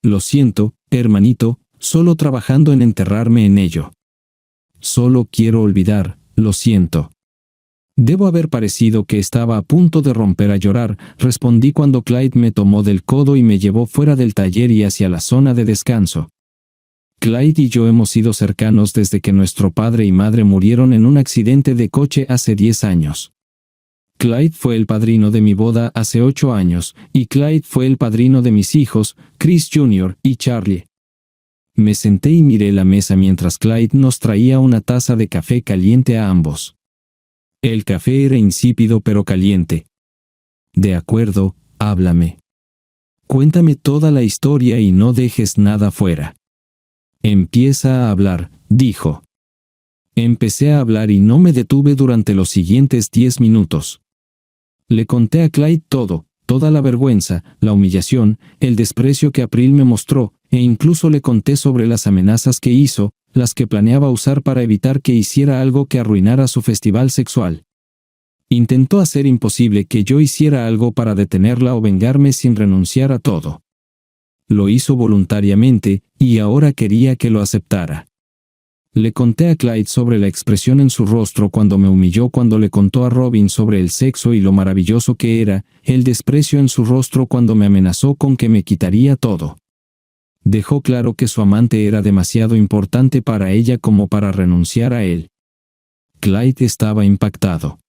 Lo siento, hermanito, solo trabajando en enterrarme en ello. Solo quiero olvidar, lo siento. Debo haber parecido que estaba a punto de romper a llorar, respondí cuando Clyde me tomó del codo y me llevó fuera del taller y hacia la zona de descanso. Clyde y yo hemos sido cercanos desde que nuestro padre y madre murieron en un accidente de coche hace 10 años. Clyde fue el padrino de mi boda hace 8 años, y Clyde fue el padrino de mis hijos, Chris Jr. y Charlie. Me senté y miré la mesa mientras Clyde nos traía una taza de café caliente a ambos. El café era insípido pero caliente. De acuerdo, háblame. Cuéntame toda la historia y no dejes nada fuera. Empieza a hablar, dijo. Empecé a hablar y no me detuve durante los siguientes 10 minutos. Le conté a Clyde todo, toda la vergüenza, la humillación, el desprecio que April me mostró, e incluso le conté sobre las amenazas que hizo, las que planeaba usar para evitar que hiciera algo que arruinara su festival sexual. Intentó hacer imposible que yo hiciera algo para detenerla o vengarme sin renunciar a todo. Lo hizo voluntariamente, y ahora quería que lo aceptara. Le conté a Clyde sobre la expresión en su rostro cuando me humilló cuando le contó a Robin sobre el sexo y lo maravilloso que era, el desprecio en su rostro cuando me amenazó con que me quitaría todo. Dejó claro que su amante era demasiado importante para ella como para renunciar a él. Clyde estaba impactado.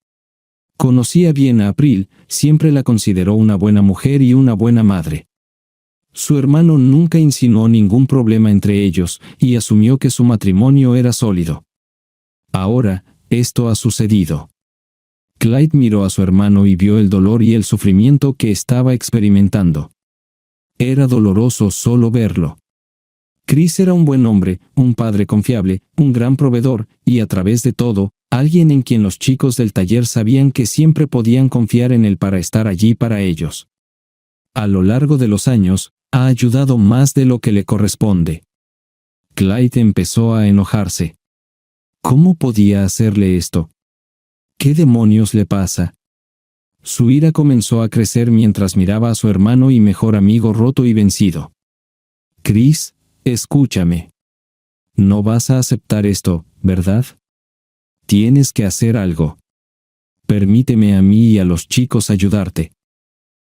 Conocía bien a April, siempre la consideró una buena mujer y una buena madre. Su hermano nunca insinuó ningún problema entre ellos, y asumió que su matrimonio era sólido. Ahora, esto ha sucedido. Clyde miró a su hermano y vio el dolor y el sufrimiento que estaba experimentando. Era doloroso solo verlo. Chris era un buen hombre, un padre confiable, un gran proveedor, y a través de todo, alguien en quien los chicos del taller sabían que siempre podían confiar en él para estar allí para ellos. A lo largo de los años, ha ayudado más de lo que le corresponde. Clyde empezó a enojarse. ¿Cómo podía hacerle esto? ¿Qué demonios le pasa? Su ira comenzó a crecer mientras miraba a su hermano y mejor amigo roto y vencido. Chris, escúchame. No vas a aceptar esto, ¿verdad? Tienes que hacer algo. Permíteme a mí y a los chicos ayudarte.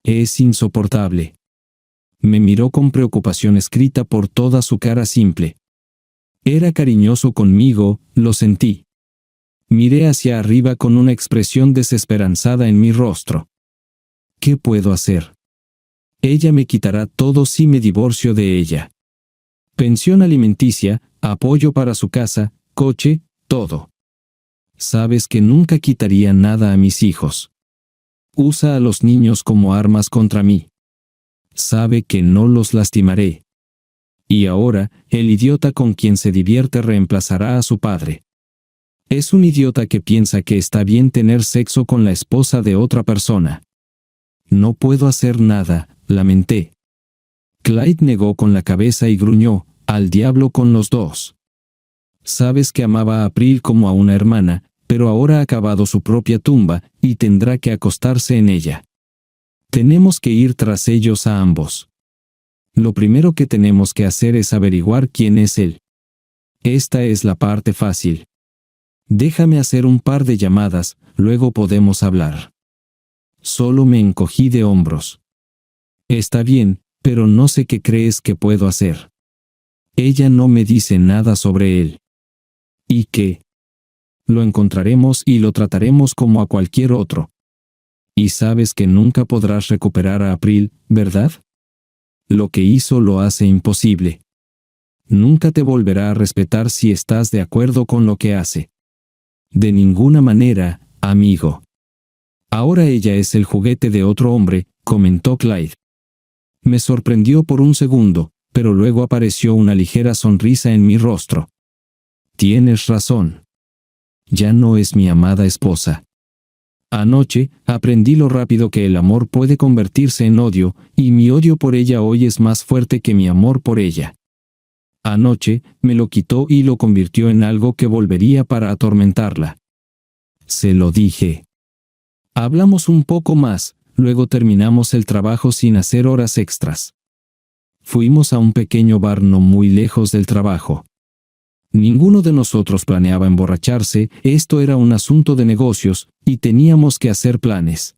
Es insoportable. Me miró con preocupación escrita por toda su cara simple. Era cariñoso conmigo, lo sentí. Miré hacia arriba con una expresión desesperanzada en mi rostro. ¿Qué puedo hacer? Ella me quitará todo si me divorcio de ella. Pensión alimenticia, apoyo para su casa, coche, todo. Sabes que nunca quitaría nada a mis hijos. Usa a los niños como armas contra mí. Sabe que no los lastimaré. Y ahora, el idiota con quien se divierte reemplazará a su padre. Es un idiota que piensa que está bien tener sexo con la esposa de otra persona. No puedo hacer nada, lamenté. Clyde negó con la cabeza y gruñó, al diablo con los dos. Sabes que amaba a April como a una hermana, pero ahora ha cavado su propia tumba, y tendrá que acostarse en ella. Tenemos que ir tras ellos a ambos. Lo primero que tenemos que hacer es averiguar quién es él. Esta es la parte fácil. Déjame hacer un par de llamadas, luego podemos hablar. Solo me encogí de hombros. Está bien, pero no sé qué crees que puedo hacer. Ella no me dice nada sobre él. ¿Y qué? Lo encontraremos y lo trataremos como a cualquier otro. Y sabes que nunca podrás recuperar a April, ¿verdad? Lo que hizo lo hace imposible. Nunca te volverá a respetar si estás de acuerdo con lo que hace. De ninguna manera, amigo. Ahora ella es el juguete de otro hombre, comentó Clyde. Me sorprendió por un segundo, pero luego apareció una ligera sonrisa en mi rostro. Tienes razón. Ya no es mi amada esposa. Anoche, aprendí lo rápido que el amor puede convertirse en odio, y mi odio por ella hoy es más fuerte que mi amor por ella. Anoche, me lo quitó y lo convirtió en algo que volvería para atormentarla. Se lo dije. Hablamos un poco más, luego terminamos el trabajo sin hacer horas extras. Fuimos a un pequeño bar no muy lejos del trabajo. Ninguno de nosotros planeaba emborracharse, esto era un asunto de negocios, y teníamos que hacer planes.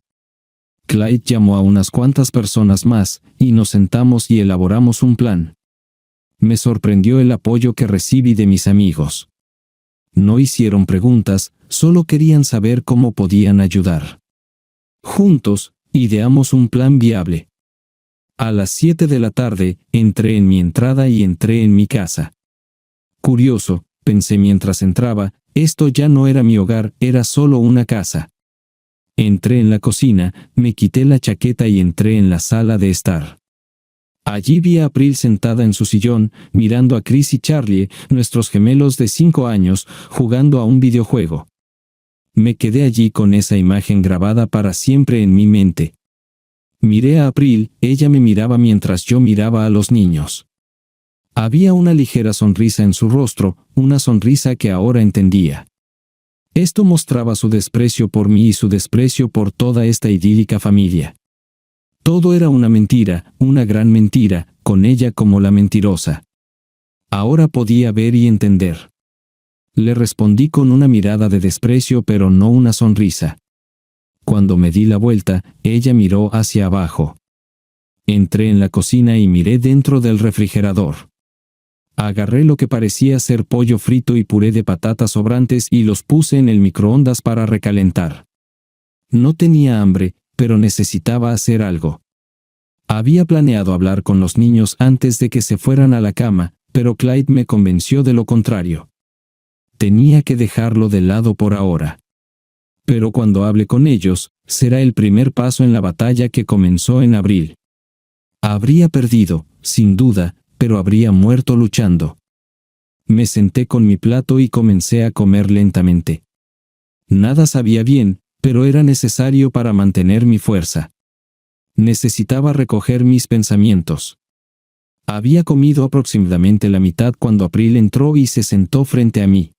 Clyde llamó a unas cuantas personas más, y nos sentamos y elaboramos un plan. Me sorprendió el apoyo que recibí de mis amigos. No hicieron preguntas, solo querían saber cómo podían ayudar. Juntos, ideamos un plan viable. A las 7 de la tarde, entré en mi entrada y entré en mi casa. Curioso, pensé mientras entraba, esto ya no era mi hogar, era solo una casa. Entré en la cocina, me quité la chaqueta y entré en la sala de estar. Allí vi a April sentada en su sillón, mirando a Chris y Charlie, nuestros gemelos de 5 años, jugando a un videojuego. Me quedé allí con esa imagen grabada para siempre en mi mente. Miré a April, ella me miraba mientras yo miraba a los niños. Había una ligera sonrisa en su rostro, una sonrisa que ahora entendía. Esto mostraba su desprecio por mí y su desprecio por toda esta idílica familia. Todo era una mentira, una gran mentira, con ella como la mentirosa. Ahora podía ver y entender. Le respondí con una mirada de desprecio pero no una sonrisa. Cuando me di la vuelta, ella miró hacia abajo. Entré en la cocina y miré dentro del refrigerador. Agarré lo que parecía ser pollo frito y puré de patatas sobrantes y los puse en el microondas para recalentar. No tenía hambre, pero necesitaba hacer algo. Había planeado hablar con los niños antes de que se fueran a la cama, pero Clyde me convenció de lo contrario. Tenía que dejarlo de lado por ahora. Pero cuando hable con ellos, será el primer paso en la batalla que comenzó en abril. Habría perdido, sin duda, pero habría muerto luchando. Me senté con mi plato y comencé a comer lentamente. Nada sabía bien, pero era necesario para mantener mi fuerza. Necesitaba recoger mis pensamientos. Había comido aproximadamente la mitad cuando April entró y se sentó frente a mí.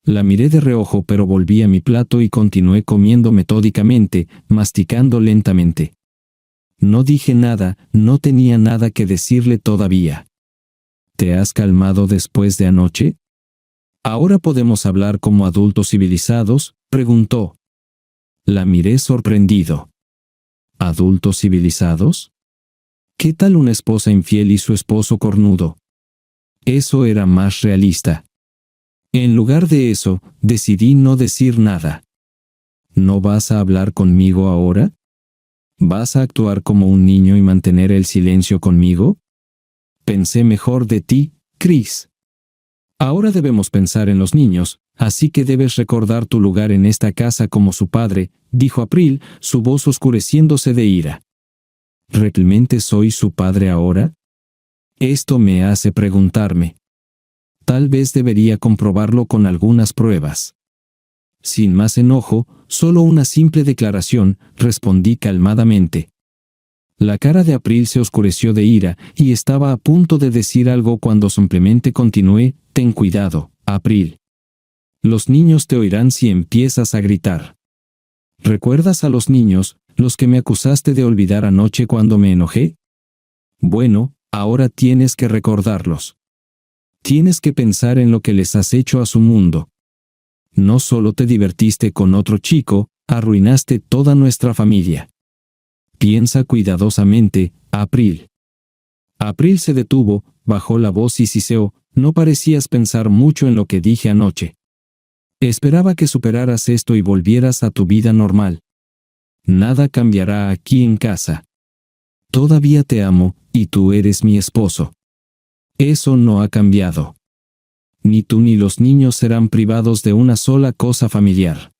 La miré de reojo pero volví a mi plato y continué comiendo metódicamente, masticando lentamente. No dije nada, no tenía nada que decirle todavía. ¿Te has calmado después de anoche? ¿Ahora podemos hablar como adultos civilizados?, preguntó. La miré sorprendido. ¿Adultos civilizados? ¿Qué tal una esposa infiel y su esposo cornudo? Eso era más realista. En lugar de eso, decidí no decir nada. ¿No vas a hablar conmigo ahora? ¿Vas a actuar como un niño y mantener el silencio conmigo? Pensé mejor de ti, Chris. Ahora debemos pensar en los niños, así que debes recordar tu lugar en esta casa como su padre, dijo April, su voz oscureciéndose de ira. ¿Realmente soy su padre ahora? Esto me hace preguntarme. Tal vez debería comprobarlo con algunas pruebas. Sin más enojo, solo una simple declaración, respondí calmadamente. La cara de April se oscureció de ira, y estaba a punto de decir algo cuando simplemente continué, ten cuidado, April. Los niños te oirán si empiezas a gritar. ¿Recuerdas a los niños, los que me acusaste de olvidar anoche cuando me enojé? Bueno, ahora tienes que recordarlos. Tienes que pensar en lo que les has hecho a su mundo. No solo te divertiste con otro chico, arruinaste toda nuestra familia. Piensa cuidadosamente, April. April se detuvo, bajó la voz y siseó, no parecías pensar mucho en lo que dije anoche. Esperaba que superaras esto y volvieras a tu vida normal. Nada cambiará aquí en casa. Todavía te amo, y tú eres mi esposo. Eso no ha cambiado. Ni tú ni los niños serán privados de una sola cosa familiar.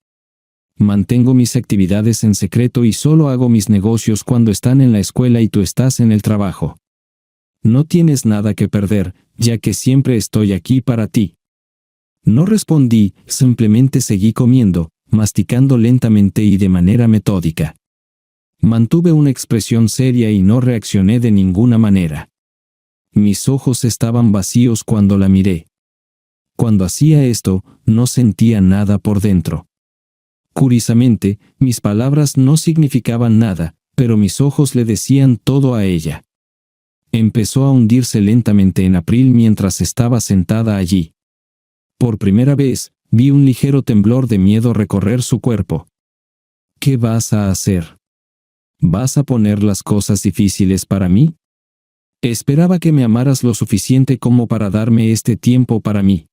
Mantengo mis actividades en secreto y solo hago mis negocios cuando están en la escuela y tú estás en el trabajo. No tienes nada que perder, ya que siempre estoy aquí para ti. No respondí, simplemente seguí comiendo, masticando lentamente y de manera metódica. Mantuve una expresión seria y no reaccioné de ninguna manera. Mis ojos estaban vacíos cuando la miré. Cuando hacía esto, no sentía nada por dentro. Curiosamente, mis palabras no significaban nada, pero mis ojos le decían todo a ella. Empezó a hundirse lentamente en April mientras estaba sentada allí. Por primera vez, vi un ligero temblor de miedo recorrer su cuerpo. ¿Qué vas a hacer? ¿Vas a poner las cosas difíciles para mí? Esperaba que me amaras lo suficiente como para darme este tiempo para mí.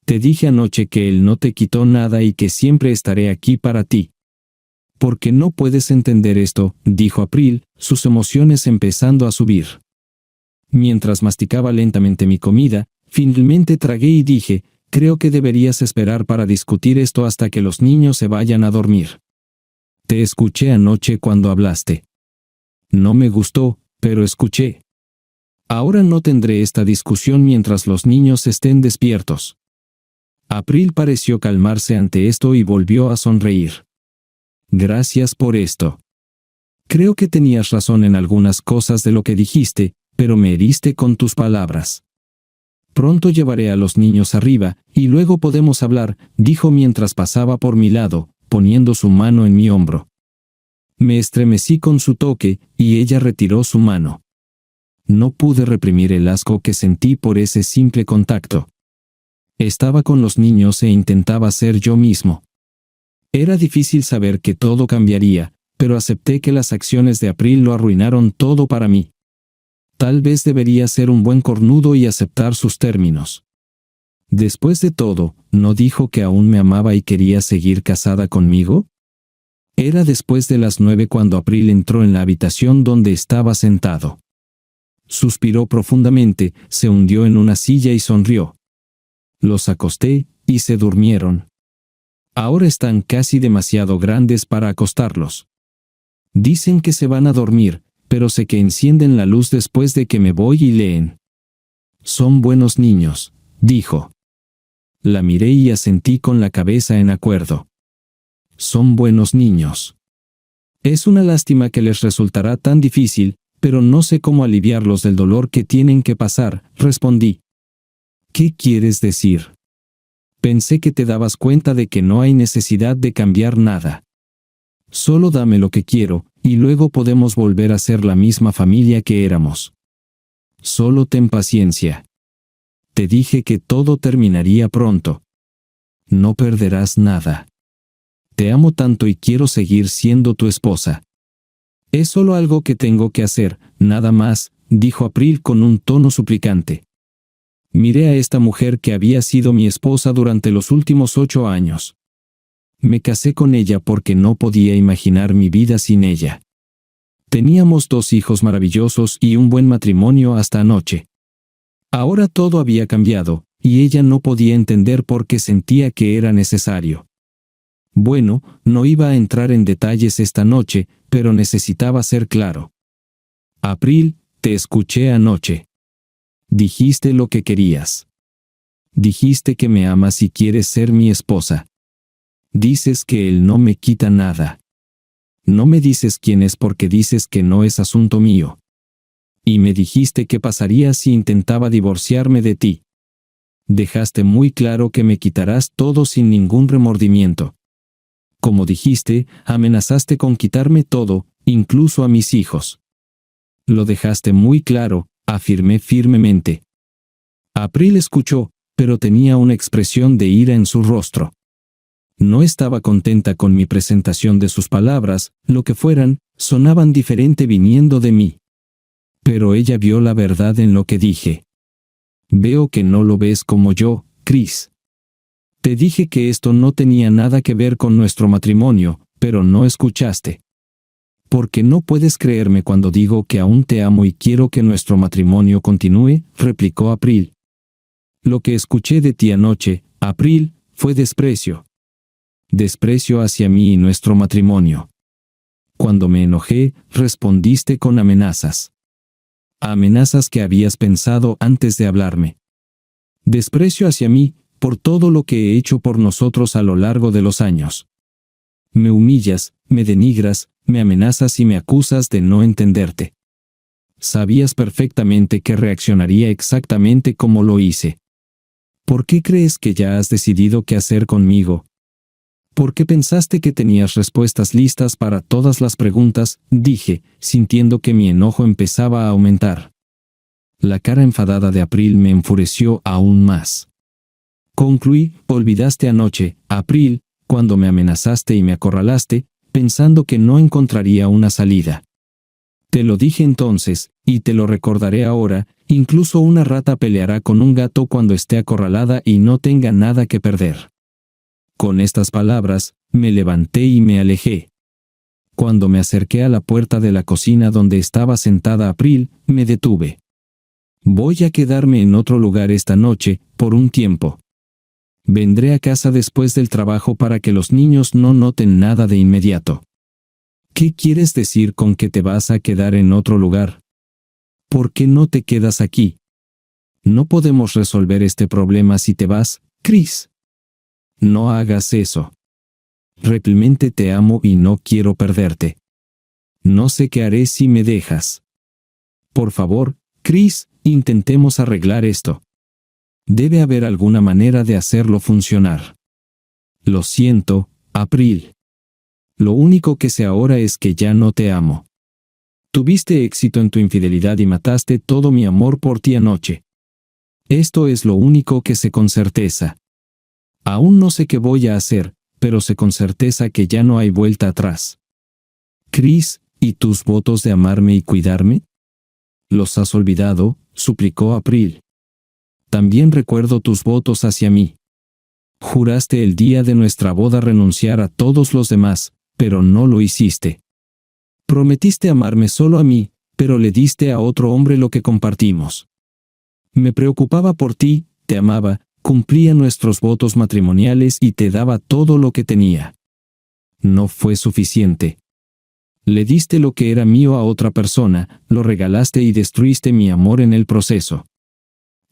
Te dije anoche que él no te quitó nada y que siempre estaré aquí para ti. ¿Por qué no puedes entender esto?, dijo April, sus emociones empezando a subir. Mientras masticaba lentamente mi comida, finalmente tragué y dije, creo que deberías esperar para discutir esto hasta que los niños se vayan a dormir. Te escuché anoche cuando hablaste. No me gustó, pero escuché. Ahora no tendré esta discusión mientras los niños estén despiertos. April pareció calmarse ante esto y volvió a sonreír. Gracias por esto. Creo que tenías razón en algunas cosas de lo que dijiste, pero me heriste con tus palabras. Pronto llevaré a los niños arriba, y luego podemos hablar, dijo mientras pasaba por mi lado, poniendo su mano en mi hombro. Me estremecí con su toque, y ella retiró su mano. No pude reprimir el asco que sentí por ese simple contacto. Estaba con los niños e intentaba ser yo mismo. Era difícil saber que todo cambiaría, pero acepté que las acciones de April lo arruinaron todo para mí. Tal vez debería ser un buen cornudo y aceptar sus términos. Después de todo, ¿no dijo que aún me amaba y quería seguir casada conmigo? Era después de las 9 cuando April entró en la habitación donde estaba sentado. Suspiró profundamente, se hundió en una silla y sonrió. Los acosté, y se durmieron. Ahora están casi demasiado grandes para acostarlos. Dicen que se van a dormir, pero sé que encienden la luz después de que me voy y leen. Son buenos niños, dijo. La miré y asentí con la cabeza en acuerdo. Son buenos niños. Es una lástima que les resultará tan difícil, pero no sé cómo aliviarlos del dolor que tienen que pasar, respondí. ¿Qué quieres decir? Pensé que te dabas cuenta de que no hay necesidad de cambiar nada. Solo dame lo que quiero, y luego podemos volver a ser la misma familia que éramos. Solo ten paciencia. Te dije que todo terminaría pronto. No perderás nada. Te amo tanto y quiero seguir siendo tu esposa. Es solo algo que tengo que hacer, nada más, dijo April con un tono suplicante. Miré a esta mujer que había sido mi esposa durante los últimos 8 años. Me casé con ella porque no podía imaginar mi vida sin ella. Teníamos 2 hijos maravillosos y un buen matrimonio hasta anoche. Ahora todo había cambiado, y ella no podía entender por qué sentía que era necesario. Bueno, no iba a entrar en detalles esta noche, pero necesitaba ser claro. April, te escuché anoche. Dijiste lo que querías. Dijiste que me amas y quieres ser mi esposa. Dices que él no me quita nada. No me dices quién es porque dices que no es asunto mío. Y me dijiste qué pasaría si intentaba divorciarme de ti. Dejaste muy claro que me quitarás todo sin ningún remordimiento. Como dijiste, amenazaste con quitarme todo, incluso a mis hijos. Lo dejaste muy claro, afirmé firmemente. April escuchó, pero tenía una expresión de ira en su rostro. No estaba contenta con mi presentación de sus palabras, lo que fueran, sonaban diferente viniendo de mí. Pero ella vio la verdad en lo que dije. Veo que no lo ves como yo, Chris. Te dije que esto no tenía nada que ver con nuestro matrimonio, pero no escuchaste. ¿Por qué no puedes creerme cuando digo que aún te amo y quiero que nuestro matrimonio continúe?, replicó April. Lo que escuché de ti anoche, April, fue desprecio. Desprecio hacia mí y nuestro matrimonio. Cuando me enojé, respondiste con amenazas. Amenazas que habías pensado antes de hablarme. Desprecio hacia mí, por todo lo que he hecho por nosotros a lo largo de los años. Me humillas, me denigras, me amenazas y me acusas de no entenderte. Sabías perfectamente que reaccionaría exactamente como lo hice. ¿Por qué crees que ya has decidido qué hacer conmigo? ¿Por qué pensaste que tenías respuestas listas para todas las preguntas?, dije, sintiendo que mi enojo empezaba a aumentar. La cara enfadada de April me enfureció aún más. Concluí, olvidaste anoche, April, cuando me amenazaste y me acorralaste, pensando que no encontraría una salida. Te lo dije entonces, y te lo recordaré ahora, incluso una rata peleará con un gato cuando esté acorralada y no tenga nada que perder. Con estas palabras, me levanté y me alejé. Cuando me acerqué a la puerta de la cocina donde estaba sentada April, me detuve. Voy a quedarme en otro lugar esta noche, por un tiempo. Vendré a casa después del trabajo para que los niños no noten nada de inmediato. ¿Qué quieres decir con que te vas a quedar en otro lugar? ¿Por qué no te quedas aquí? No podemos resolver este problema si te vas, Chris. No hagas eso. Realmente te amo y no quiero perderte. No sé qué haré si me dejas. Por favor, Chris, intentemos arreglar esto. Debe haber alguna manera de hacerlo funcionar. Lo siento, April. Lo único que sé ahora es que ya no te amo. Tuviste éxito en tu infidelidad y mataste todo mi amor por ti anoche. Esto es lo único que sé con certeza. Aún no sé qué voy a hacer, pero sé con certeza que ya no hay vuelta atrás. Chris, ¿y tus votos de amarme y cuidarme? ¿Los has olvidado?, suplicó April. También recuerdo tus votos hacia mí. Juraste el día de nuestra boda renunciar a todos los demás, pero no lo hiciste. Prometiste amarme solo a mí, pero le diste a otro hombre lo que compartimos. Me preocupaba por ti, te amaba, cumplía nuestros votos matrimoniales y te daba todo lo que tenía. No fue suficiente. Le diste lo que era mío a otra persona, lo regalaste y destruiste mi amor en el proceso.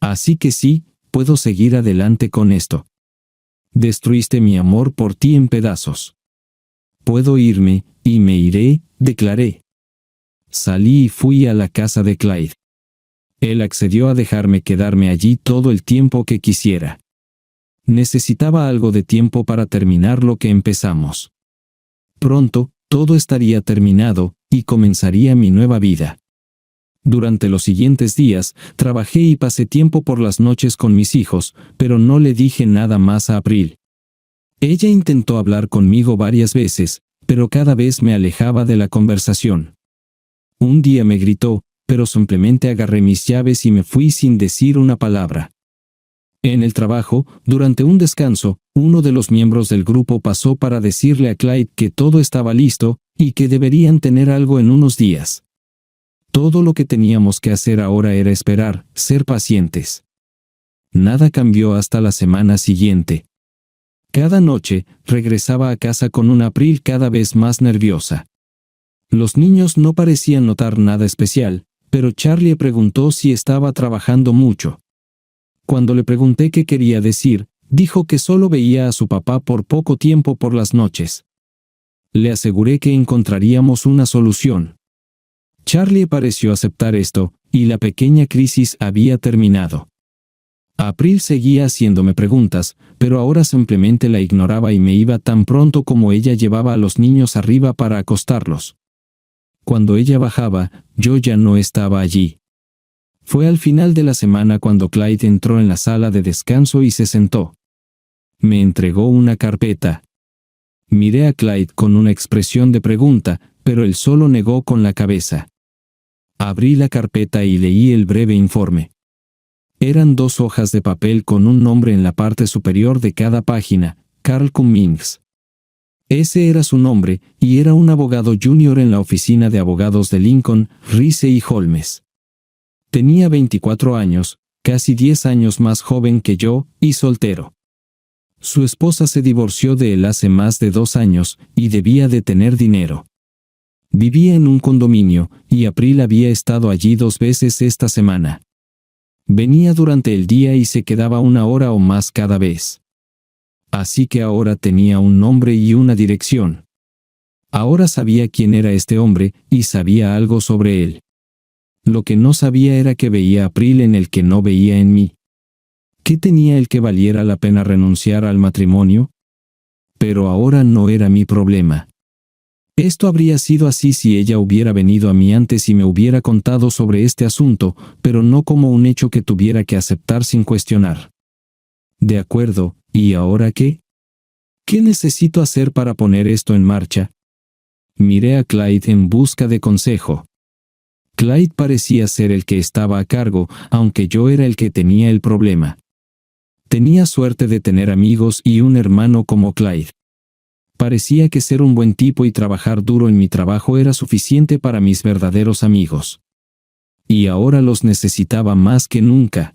Así que sí, puedo seguir adelante con esto. Destruiste mi amor por ti en pedazos. Puedo irme, y me iré, declaré. Salí y fui a la casa de Clyde. Él accedió a dejarme quedarme allí todo el tiempo que quisiera. Necesitaba algo de tiempo para terminar lo que empezamos. Pronto, todo estaría terminado, y comenzaría mi nueva vida. Durante los siguientes días, trabajé y pasé tiempo por las noches con mis hijos, pero no le dije nada más a April. Ella intentó hablar conmigo varias veces, pero cada vez me alejaba de la conversación. Un día me gritó, pero simplemente agarré mis llaves y me fui sin decir una palabra. En el trabajo, durante un descanso, uno de los miembros del grupo pasó para decirle a Clyde que todo estaba listo, y que deberían tener algo en unos días. Todo lo que teníamos que hacer ahora era esperar, ser pacientes. Nada cambió hasta la semana siguiente. Cada noche, regresaba a casa con una April cada vez más nerviosa. Los niños no parecían notar nada especial, pero Charlie preguntó si estaba trabajando mucho. Cuando le pregunté qué quería decir, dijo que solo veía a su papá por poco tiempo por las noches. Le aseguré que encontraríamos una solución. Charlie pareció aceptar esto, y la pequeña crisis había terminado. April seguía haciéndome preguntas, pero ahora simplemente la ignoraba y me iba tan pronto como ella llevaba a los niños arriba para acostarlos. Cuando ella bajaba, yo ya no estaba allí. Fue al final de la semana cuando Clyde entró en la sala de descanso y se sentó. Me entregó una carpeta. Miré a Clyde con una expresión de pregunta, pero él solo negó con la cabeza. Abrí la carpeta y leí el breve informe. Eran 2 hojas de papel con un nombre en la parte superior de cada página, Carl Cummings. Ese era su nombre, y era un abogado junior en la oficina de abogados de Lincoln, Rice y Holmes. Tenía 24 años, casi 10 años más joven que yo, y soltero. Su esposa se divorció de él hace más de 2 años, y debía de tener dinero. Vivía en un condominio, y April había estado allí 2 veces esta semana. Venía durante el día y se quedaba 1 hora o más cada vez. Así que ahora tenía un nombre y una dirección. Ahora sabía quién era este hombre, y sabía algo sobre él. Lo que no sabía era que veía a April en el que no veía en mí. ¿Qué tenía el que valiera la pena renunciar al matrimonio? Pero ahora no era mi problema. Esto habría sido así si ella hubiera venido a mí antes y me hubiera contado sobre este asunto, pero no como un hecho que tuviera que aceptar sin cuestionar. De acuerdo, ¿y ahora qué? ¿Qué necesito hacer para poner esto en marcha? Miré a Clyde en busca de consejo. Clyde parecía ser el que estaba a cargo, aunque yo era el que tenía el problema. Tenía suerte de tener amigos y un hermano como Clyde. Parecía que ser un buen tipo y trabajar duro en mi trabajo era suficiente para mis verdaderos amigos. Y ahora los necesitaba más que nunca.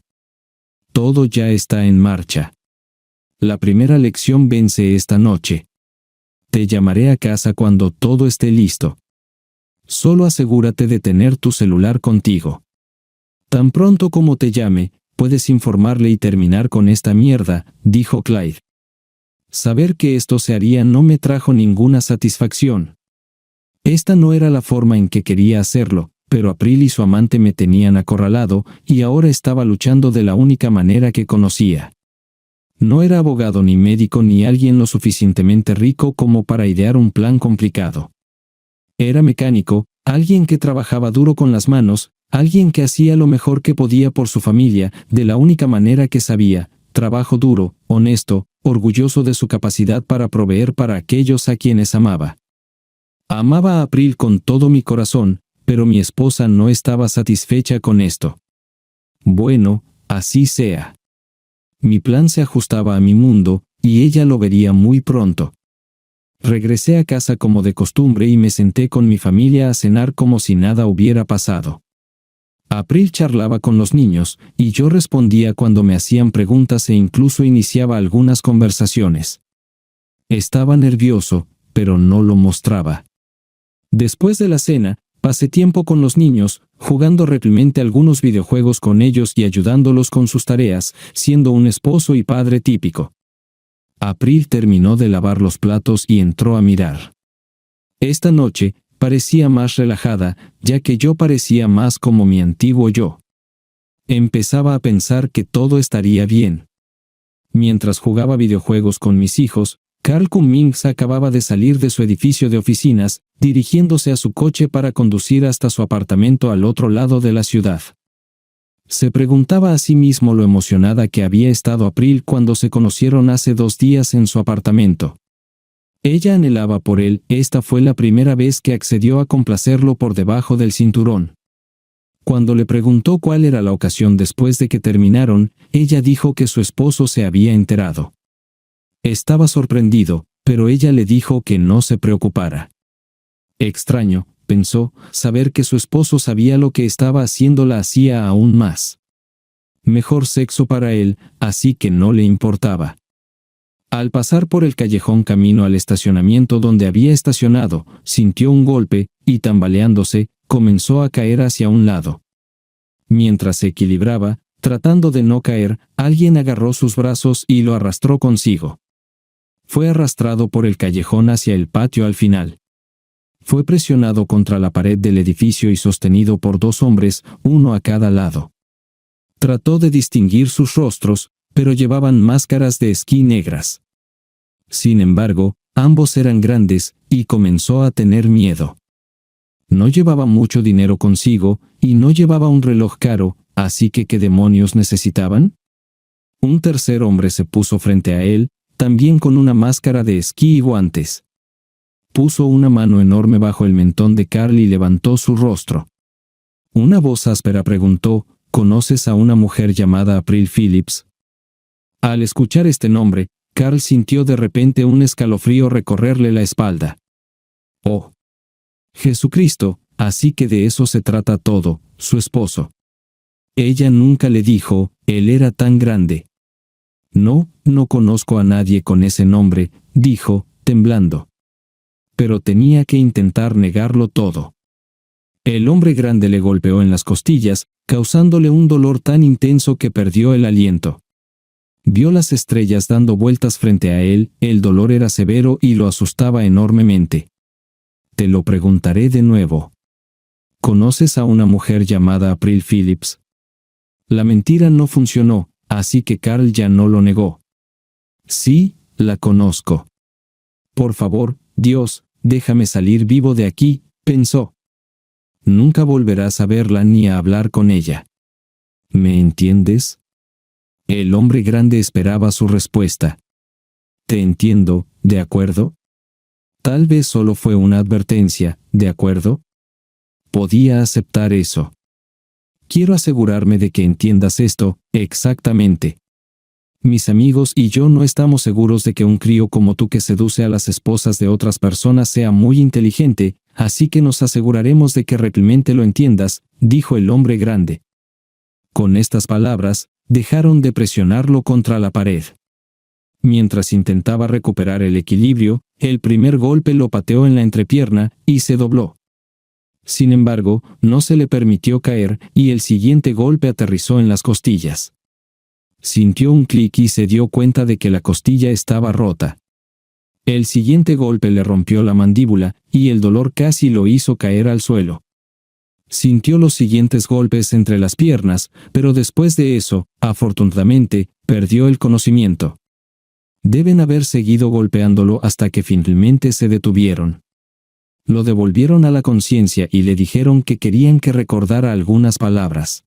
Todo ya está en marcha. La primera lección vence esta noche. Te llamaré a casa cuando todo esté listo. Solo asegúrate de tener tu celular contigo. Tan pronto como te llame, puedes informarle y terminar con esta mierda, dijo Clyde. Saber que esto se haría no me trajo ninguna satisfacción. Esta no era la forma en que quería hacerlo, pero April y su amante me tenían acorralado, y ahora estaba luchando de la única manera que conocía. No era abogado ni médico ni alguien lo suficientemente rico como para idear un plan complicado. Era mecánico, alguien que trabajaba duro con las manos, alguien que hacía lo mejor que podía por su familia, de la única manera que sabía, trabajo duro, honesto, orgulloso de su capacidad para proveer para aquellos a quienes amaba. Amaba a April con todo mi corazón, pero mi esposa no estaba satisfecha con esto. Bueno, así sea. Mi plan se ajustaba a mi mundo, y ella lo vería muy pronto. Regresé a casa como de costumbre y me senté con mi familia a cenar como si nada hubiera pasado. April charlaba con los niños, y yo respondía cuando me hacían preguntas e incluso iniciaba algunas conversaciones. Estaba nervioso, pero no lo mostraba. Después de la cena, pasé tiempo con los niños, jugando regularmente algunos videojuegos con ellos y ayudándolos con sus tareas, siendo un esposo y padre típico. April terminó de lavar los platos y entró a mirar. Esta noche, parecía más relajada, ya que yo parecía más como mi antiguo yo. Empezaba a pensar que todo estaría bien. Mientras jugaba videojuegos con mis hijos, Carl Cummings acababa de salir de su edificio de oficinas, dirigiéndose a su coche para conducir hasta su apartamento al otro lado de la ciudad. Se preguntaba a sí mismo lo emocionada que había estado April cuando se conocieron hace 2 días en su apartamento. Ella anhelaba por él, esta fue la primera vez que accedió a complacerlo por debajo del cinturón. Cuando le preguntó cuál era la ocasión después de que terminaron, ella dijo que su esposo se había enterado. Estaba sorprendido, pero ella le dijo que no se preocupara. Extraño, pensó, saber que su esposo sabía lo que estaba haciendo la hacía aún más. Mejor sexo para él, así que no le importaba. Al pasar por el callejón camino al estacionamiento donde había estacionado, sintió un golpe, y tambaleándose, comenzó a caer hacia un lado. Mientras se equilibraba, tratando de no caer, alguien agarró sus brazos y lo arrastró consigo. Fue arrastrado por el callejón hacia el patio al final. Fue presionado contra la pared del edificio y sostenido por dos hombres, uno a cada lado. Trató de distinguir sus rostros, pero llevaban máscaras de esquí negras. Sin embargo, ambos eran grandes, y comenzó a tener miedo. No llevaba mucho dinero consigo, y no llevaba un reloj caro, así que ¿qué demonios necesitaban? Un tercer hombre se puso frente a él, también con una máscara de esquí y guantes. Puso una mano enorme bajo el mentón de Carl y levantó su rostro. Una voz áspera preguntó, ¿conoces a una mujer llamada April Phillips? Al escuchar este nombre, Carl sintió de repente un escalofrío recorrerle la espalda. ¡Oh! Jesucristo, así que de eso se trata todo, su esposo. Ella nunca le dijo, él era tan grande. No, no conozco a nadie con ese nombre, dijo, temblando. Pero tenía que intentar negarlo todo. El hombre grande le golpeó en las costillas, causándole un dolor tan intenso que perdió el aliento. Vio las estrellas dando vueltas frente a él, el dolor era severo y lo asustaba enormemente. Te lo preguntaré de nuevo. ¿Conoces a una mujer llamada April Phillips? La mentira no funcionó, así que Carl ya no lo negó. Sí, la conozco. Por favor, Dios, déjame salir vivo de aquí, pensó. Nunca volverás a verla ni a hablar con ella. ¿Me entiendes? El hombre grande esperaba su respuesta. Te entiendo, ¿de acuerdo? Tal vez solo fue una advertencia, ¿de acuerdo? Podía aceptar eso. Quiero asegurarme de que entiendas esto, exactamente. Mis amigos y yo no estamos seguros de que un crío como tú que seduce a las esposas de otras personas sea muy inteligente, así que nos aseguraremos de que realmente lo entiendas, dijo el hombre grande. Con estas palabras, dejaron de presionarlo contra la pared. Mientras intentaba recuperar el equilibrio, el primer golpe lo pateó en la entrepierna y se dobló. Sin embargo, no se le permitió caer y el siguiente golpe aterrizó en las costillas. Sintió un clic y se dio cuenta de que la costilla estaba rota. El siguiente golpe le rompió la mandíbula y el dolor casi lo hizo caer al suelo. Sintió los siguientes golpes entre las piernas, pero después de eso, afortunadamente, perdió el conocimiento. Deben haber seguido golpeándolo hasta que finalmente se detuvieron. Lo devolvieron a la conciencia y le dijeron que querían que recordara algunas palabras.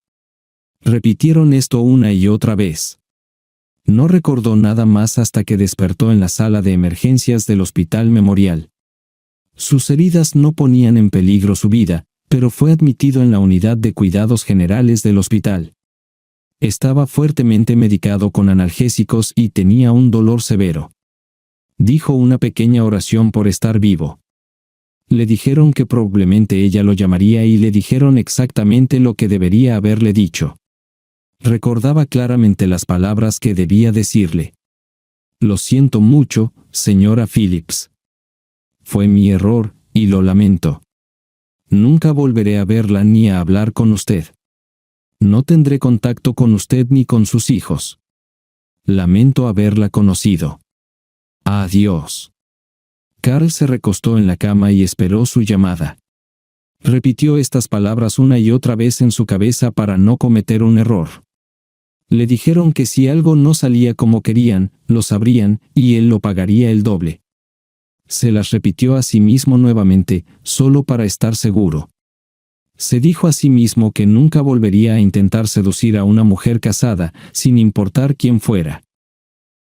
Repitieron esto una y otra vez. No recordó nada más hasta que despertó en la sala de emergencias del Hospital Memorial. Sus heridas no ponían en peligro su vida, pero fue admitido en la unidad de cuidados generales del hospital. Estaba fuertemente medicado con analgésicos y tenía un dolor severo. Dijo una pequeña oración por estar vivo. Le dijeron que probablemente ella lo llamaría y le dijeron exactamente lo que debería haberle dicho. Recordaba claramente las palabras que debía decirle. Lo siento mucho, señora Phillips. Fue mi error, y lo lamento. Nunca volveré a verla ni a hablar con usted. No tendré contacto con usted ni con sus hijos. Lamento haberla conocido. Adiós. Carl se recostó en la cama y esperó su llamada. Repitió estas palabras una y otra vez en su cabeza para no cometer un error. Le dijeron que si algo no salía como querían, lo sabrían, y él lo pagaría el doble. Se las repitió a sí mismo nuevamente, solo para estar seguro. Se dijo a sí mismo que nunca volvería a intentar seducir a una mujer casada, sin importar quién fuera.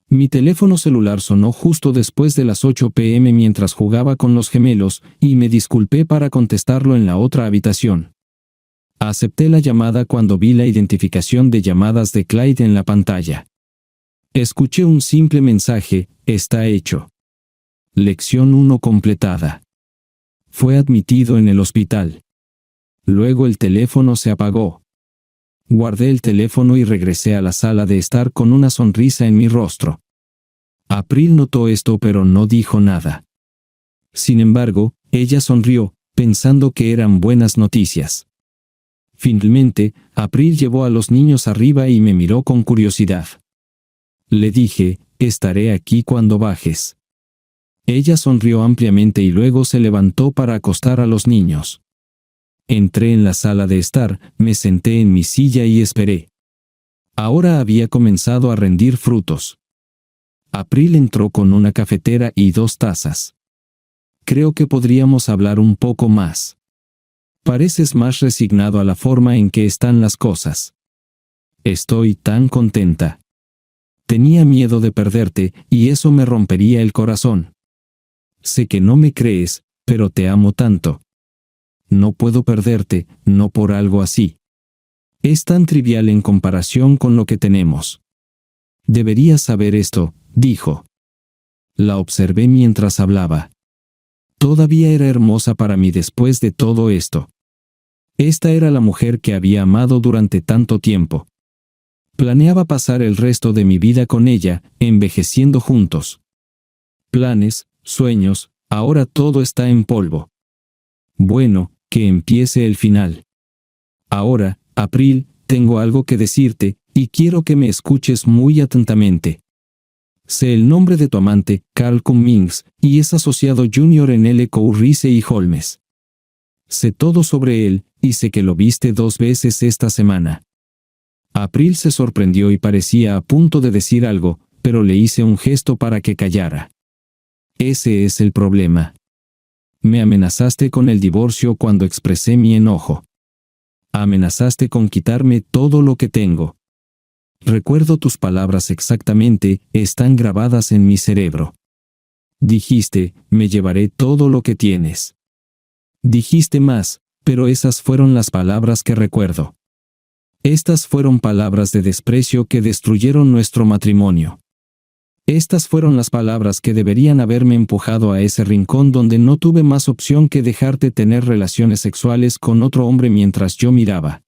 Mi teléfono celular sonó justo después de las 8 p.m. mientras jugaba con los gemelos, y me disculpé para contestarlo en la otra habitación. Acepté la llamada cuando vi la identificación de llamadas de Clyde en la pantalla. Escuché un simple mensaje, está hecho. Lección 1 completada. fue admitido en el hospital. Luego el teléfono se apagó. Guardé el teléfono y regresé a la sala de estar con una sonrisa en mi rostro. April notó esto pero no dijo nada. Sin embargo, ella sonrió, pensando que eran buenas noticias. Finalmente, April llevó a los niños arriba y me miró con curiosidad. Le dije, estaré aquí cuando bajes. Ella sonrió ampliamente y luego se levantó para acostar a los niños. Entré en la sala de estar, me senté en mi silla y esperé. Ahora había comenzado a rendir frutos. April entró con una cafetera y 2 tazas. Creo que podríamos hablar un poco más. Pareces más resignado a la forma en que están las cosas. Estoy tan contenta. Tenía miedo de perderte, y eso me rompería el corazón. Sé que no me crees, pero te amo tanto. No puedo perderte, no por algo así. Es tan trivial en comparación con lo que tenemos. Deberías saber esto, dijo. La observé mientras hablaba. Todavía era hermosa para mí después de todo esto. Esta era la mujer que había amado durante tanto tiempo. Planeaba pasar el resto de mi vida con ella, envejeciendo juntos. Planes, sueños, ahora todo está en polvo. Bueno, que empiece el final. Ahora, April, tengo algo que decirte, y quiero que me escuches muy atentamente. Sé el nombre de tu amante, Carl Cummings, y es asociado junior en L. Rice y Holmes. Sé todo sobre él, y sé que lo viste 2 veces esta semana. April se sorprendió y parecía a punto de decir algo, pero le hice un gesto para que callara. Ese es el problema. Me amenazaste con el divorcio cuando expresé mi enojo. Amenazaste con quitarme todo lo que tengo. Recuerdo tus palabras exactamente, están grabadas en mi cerebro. Dijiste, me llevaré todo lo que tienes. Dijiste más, pero esas fueron las palabras que recuerdo. Estas fueron palabras de desprecio que destruyeron nuestro matrimonio. Estas fueron las palabras que deberían haberme empujado a ese rincón donde no tuve más opción que dejarte tener relaciones sexuales con otro hombre mientras yo miraba.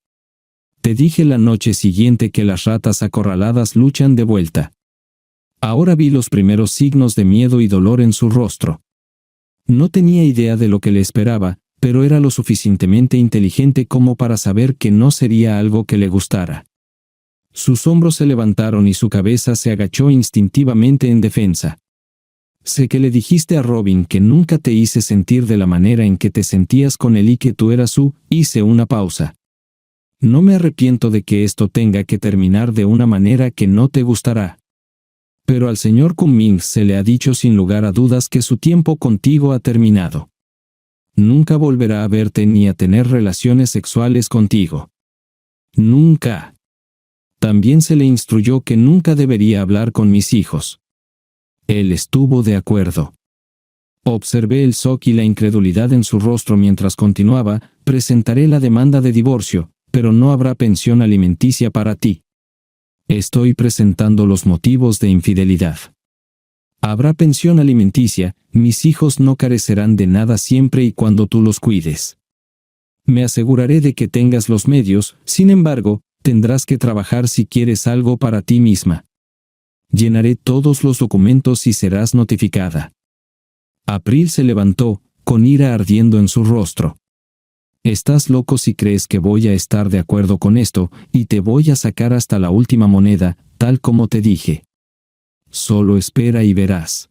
Te dije la noche siguiente que las ratas acorraladas luchan de vuelta. Ahora vi los primeros signos de miedo y dolor en su rostro. No tenía idea de lo que le esperaba, pero era lo suficientemente inteligente como para saber que no sería algo que le gustara. Sus hombros se levantaron y su cabeza se agachó instintivamente en defensa. Sé que le dijiste a Robin que nunca te hice sentir de la manera en que te sentías con él y que tú eras su. Hice una pausa. No me arrepiento de que esto tenga que terminar de una manera que no te gustará. Pero al señor Cummings se le ha dicho sin lugar a dudas que su tiempo contigo ha terminado. Nunca volverá a verte ni a tener relaciones sexuales contigo. Nunca. También se le instruyó que nunca debería hablar con mis hijos. Él estuvo de acuerdo. Observé el shock y la incredulidad en su rostro mientras continuaba, presentaré la demanda de divorcio, pero no habrá pensión alimenticia para ti. Estoy presentando los motivos de infidelidad. Habrá pensión alimenticia, mis hijos no carecerán de nada siempre y cuando tú los cuides. Me aseguraré de que tengas los medios, sin embargo, tendrás que trabajar si quieres algo para ti misma. Llenaré todos los documentos y serás notificada. April se levantó, con ira ardiendo en su rostro. Estás loco si crees que voy a estar de acuerdo con esto, y te voy a sacar hasta la última moneda, tal como te dije. Solo espera y verás.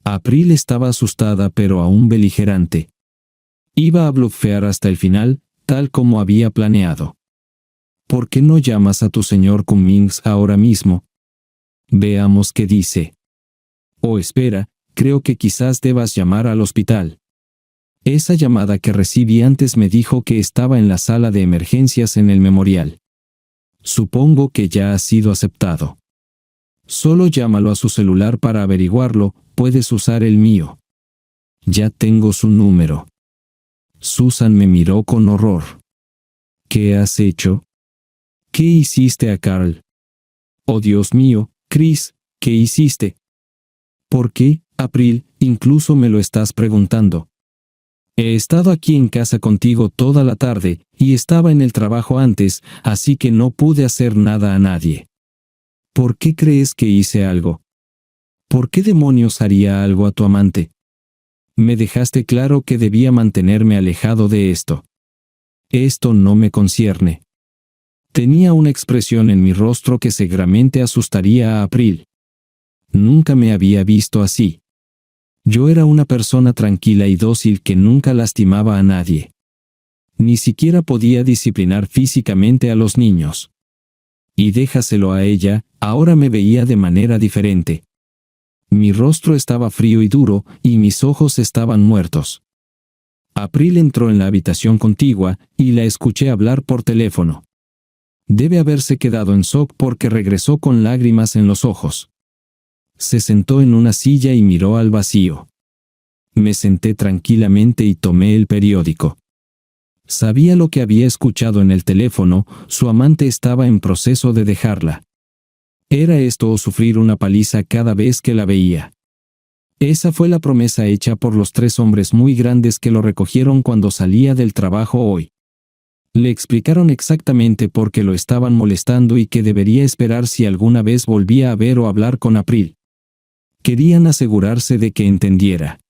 April estaba asustada pero aún beligerante. Iba a blufear hasta el final, tal como había planeado. ¿Por qué no llamas a tu señor Cummings ahora mismo? Veamos qué dice. Oh, espera, creo que quizás debas llamar al hospital. Esa llamada que recibí antes me dijo que estaba en la sala de emergencias en el memorial. Supongo que ya ha sido aceptado. Solo llámalo a su celular para averiguarlo, puedes usar el mío. Ya tengo su número. Susan me miró con horror. ¿Qué has hecho? ¿Qué hiciste a Carl? Oh Dios mío, Chris, ¿qué hiciste? ¿Por qué, April, incluso me lo estás preguntando? He estado aquí en casa contigo toda la tarde, y estaba en el trabajo antes, así que no pude hacer nada a nadie. ¿Por qué crees que hice algo? ¿Por qué demonios haría algo a tu amante? Me dejaste claro que debía mantenerme alejado de esto. Esto no me concierne. Tenía una expresión en mi rostro que seguramente asustaría a April. Nunca me había visto así. Yo era una persona tranquila y dócil que nunca lastimaba a nadie. Ni siquiera podía disciplinar físicamente a los niños. Y déjaselo a ella, ahora me veía de manera diferente. Mi rostro estaba frío y duro, y mis ojos estaban muertos. April entró en la habitación contigua, y la escuché hablar por teléfono. Debe haberse quedado en shock porque regresó con lágrimas en los ojos. Se sentó en una silla y miró al vacío. Me senté tranquilamente y tomé el periódico. Sabía lo que había escuchado en el teléfono, su amante estaba en proceso de dejarla. ¿Era esto o sufrir una paliza cada vez que la veía? Esa fue la promesa hecha por los 3 hombres muy grandes que lo recogieron cuando salía del trabajo hoy. Le explicaron exactamente por qué lo estaban molestando y que debería esperar si alguna vez volvía a ver o hablar con April. Querían asegurarse de que entendiera.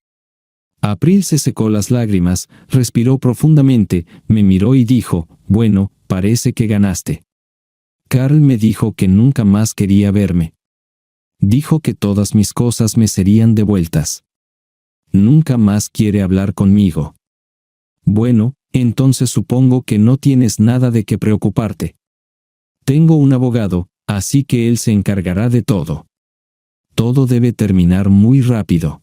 April se secó las lágrimas, respiró profundamente, me miró y dijo, bueno, parece que ganaste. Carl me dijo que nunca más quería verme. Dijo que todas mis cosas me serían devueltas. Nunca más quiere hablar conmigo. Bueno, entonces supongo que no tienes nada de qué preocuparte. Tengo un abogado, así que él se encargará de todo. Todo debe terminar muy rápido.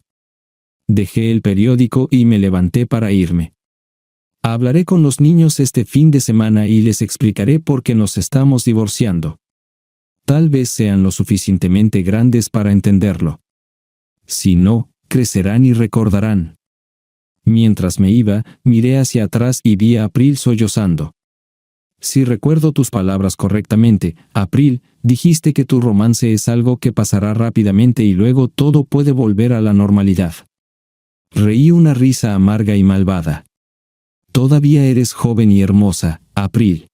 Dejé el periódico y me levanté para irme. Hablaré con los niños este fin de semana y les explicaré por qué nos estamos divorciando. Tal vez sean lo suficientemente grandes para entenderlo. Si no, crecerán y recordarán. Mientras me iba, miré hacia atrás y vi a April sollozando. Si recuerdo tus palabras correctamente, April, dijiste que tu romance es algo que pasará rápidamente y luego todo puede volver a la normalidad. Reí una risa amarga y malvada. Todavía eres joven y hermosa, April.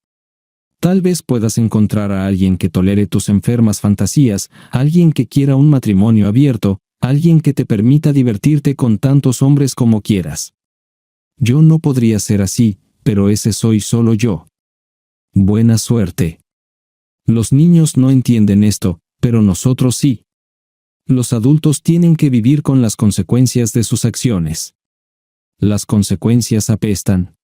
Tal vez puedas encontrar a alguien que tolere tus enfermas fantasías, alguien que quiera un matrimonio abierto, alguien que te permita divertirte con tantos hombres como quieras. Yo no podría ser así, pero ese soy solo yo. Buena suerte. Los niños no entienden esto, pero nosotros sí. Los adultos tienen que vivir con las consecuencias de sus acciones. Las consecuencias apestan.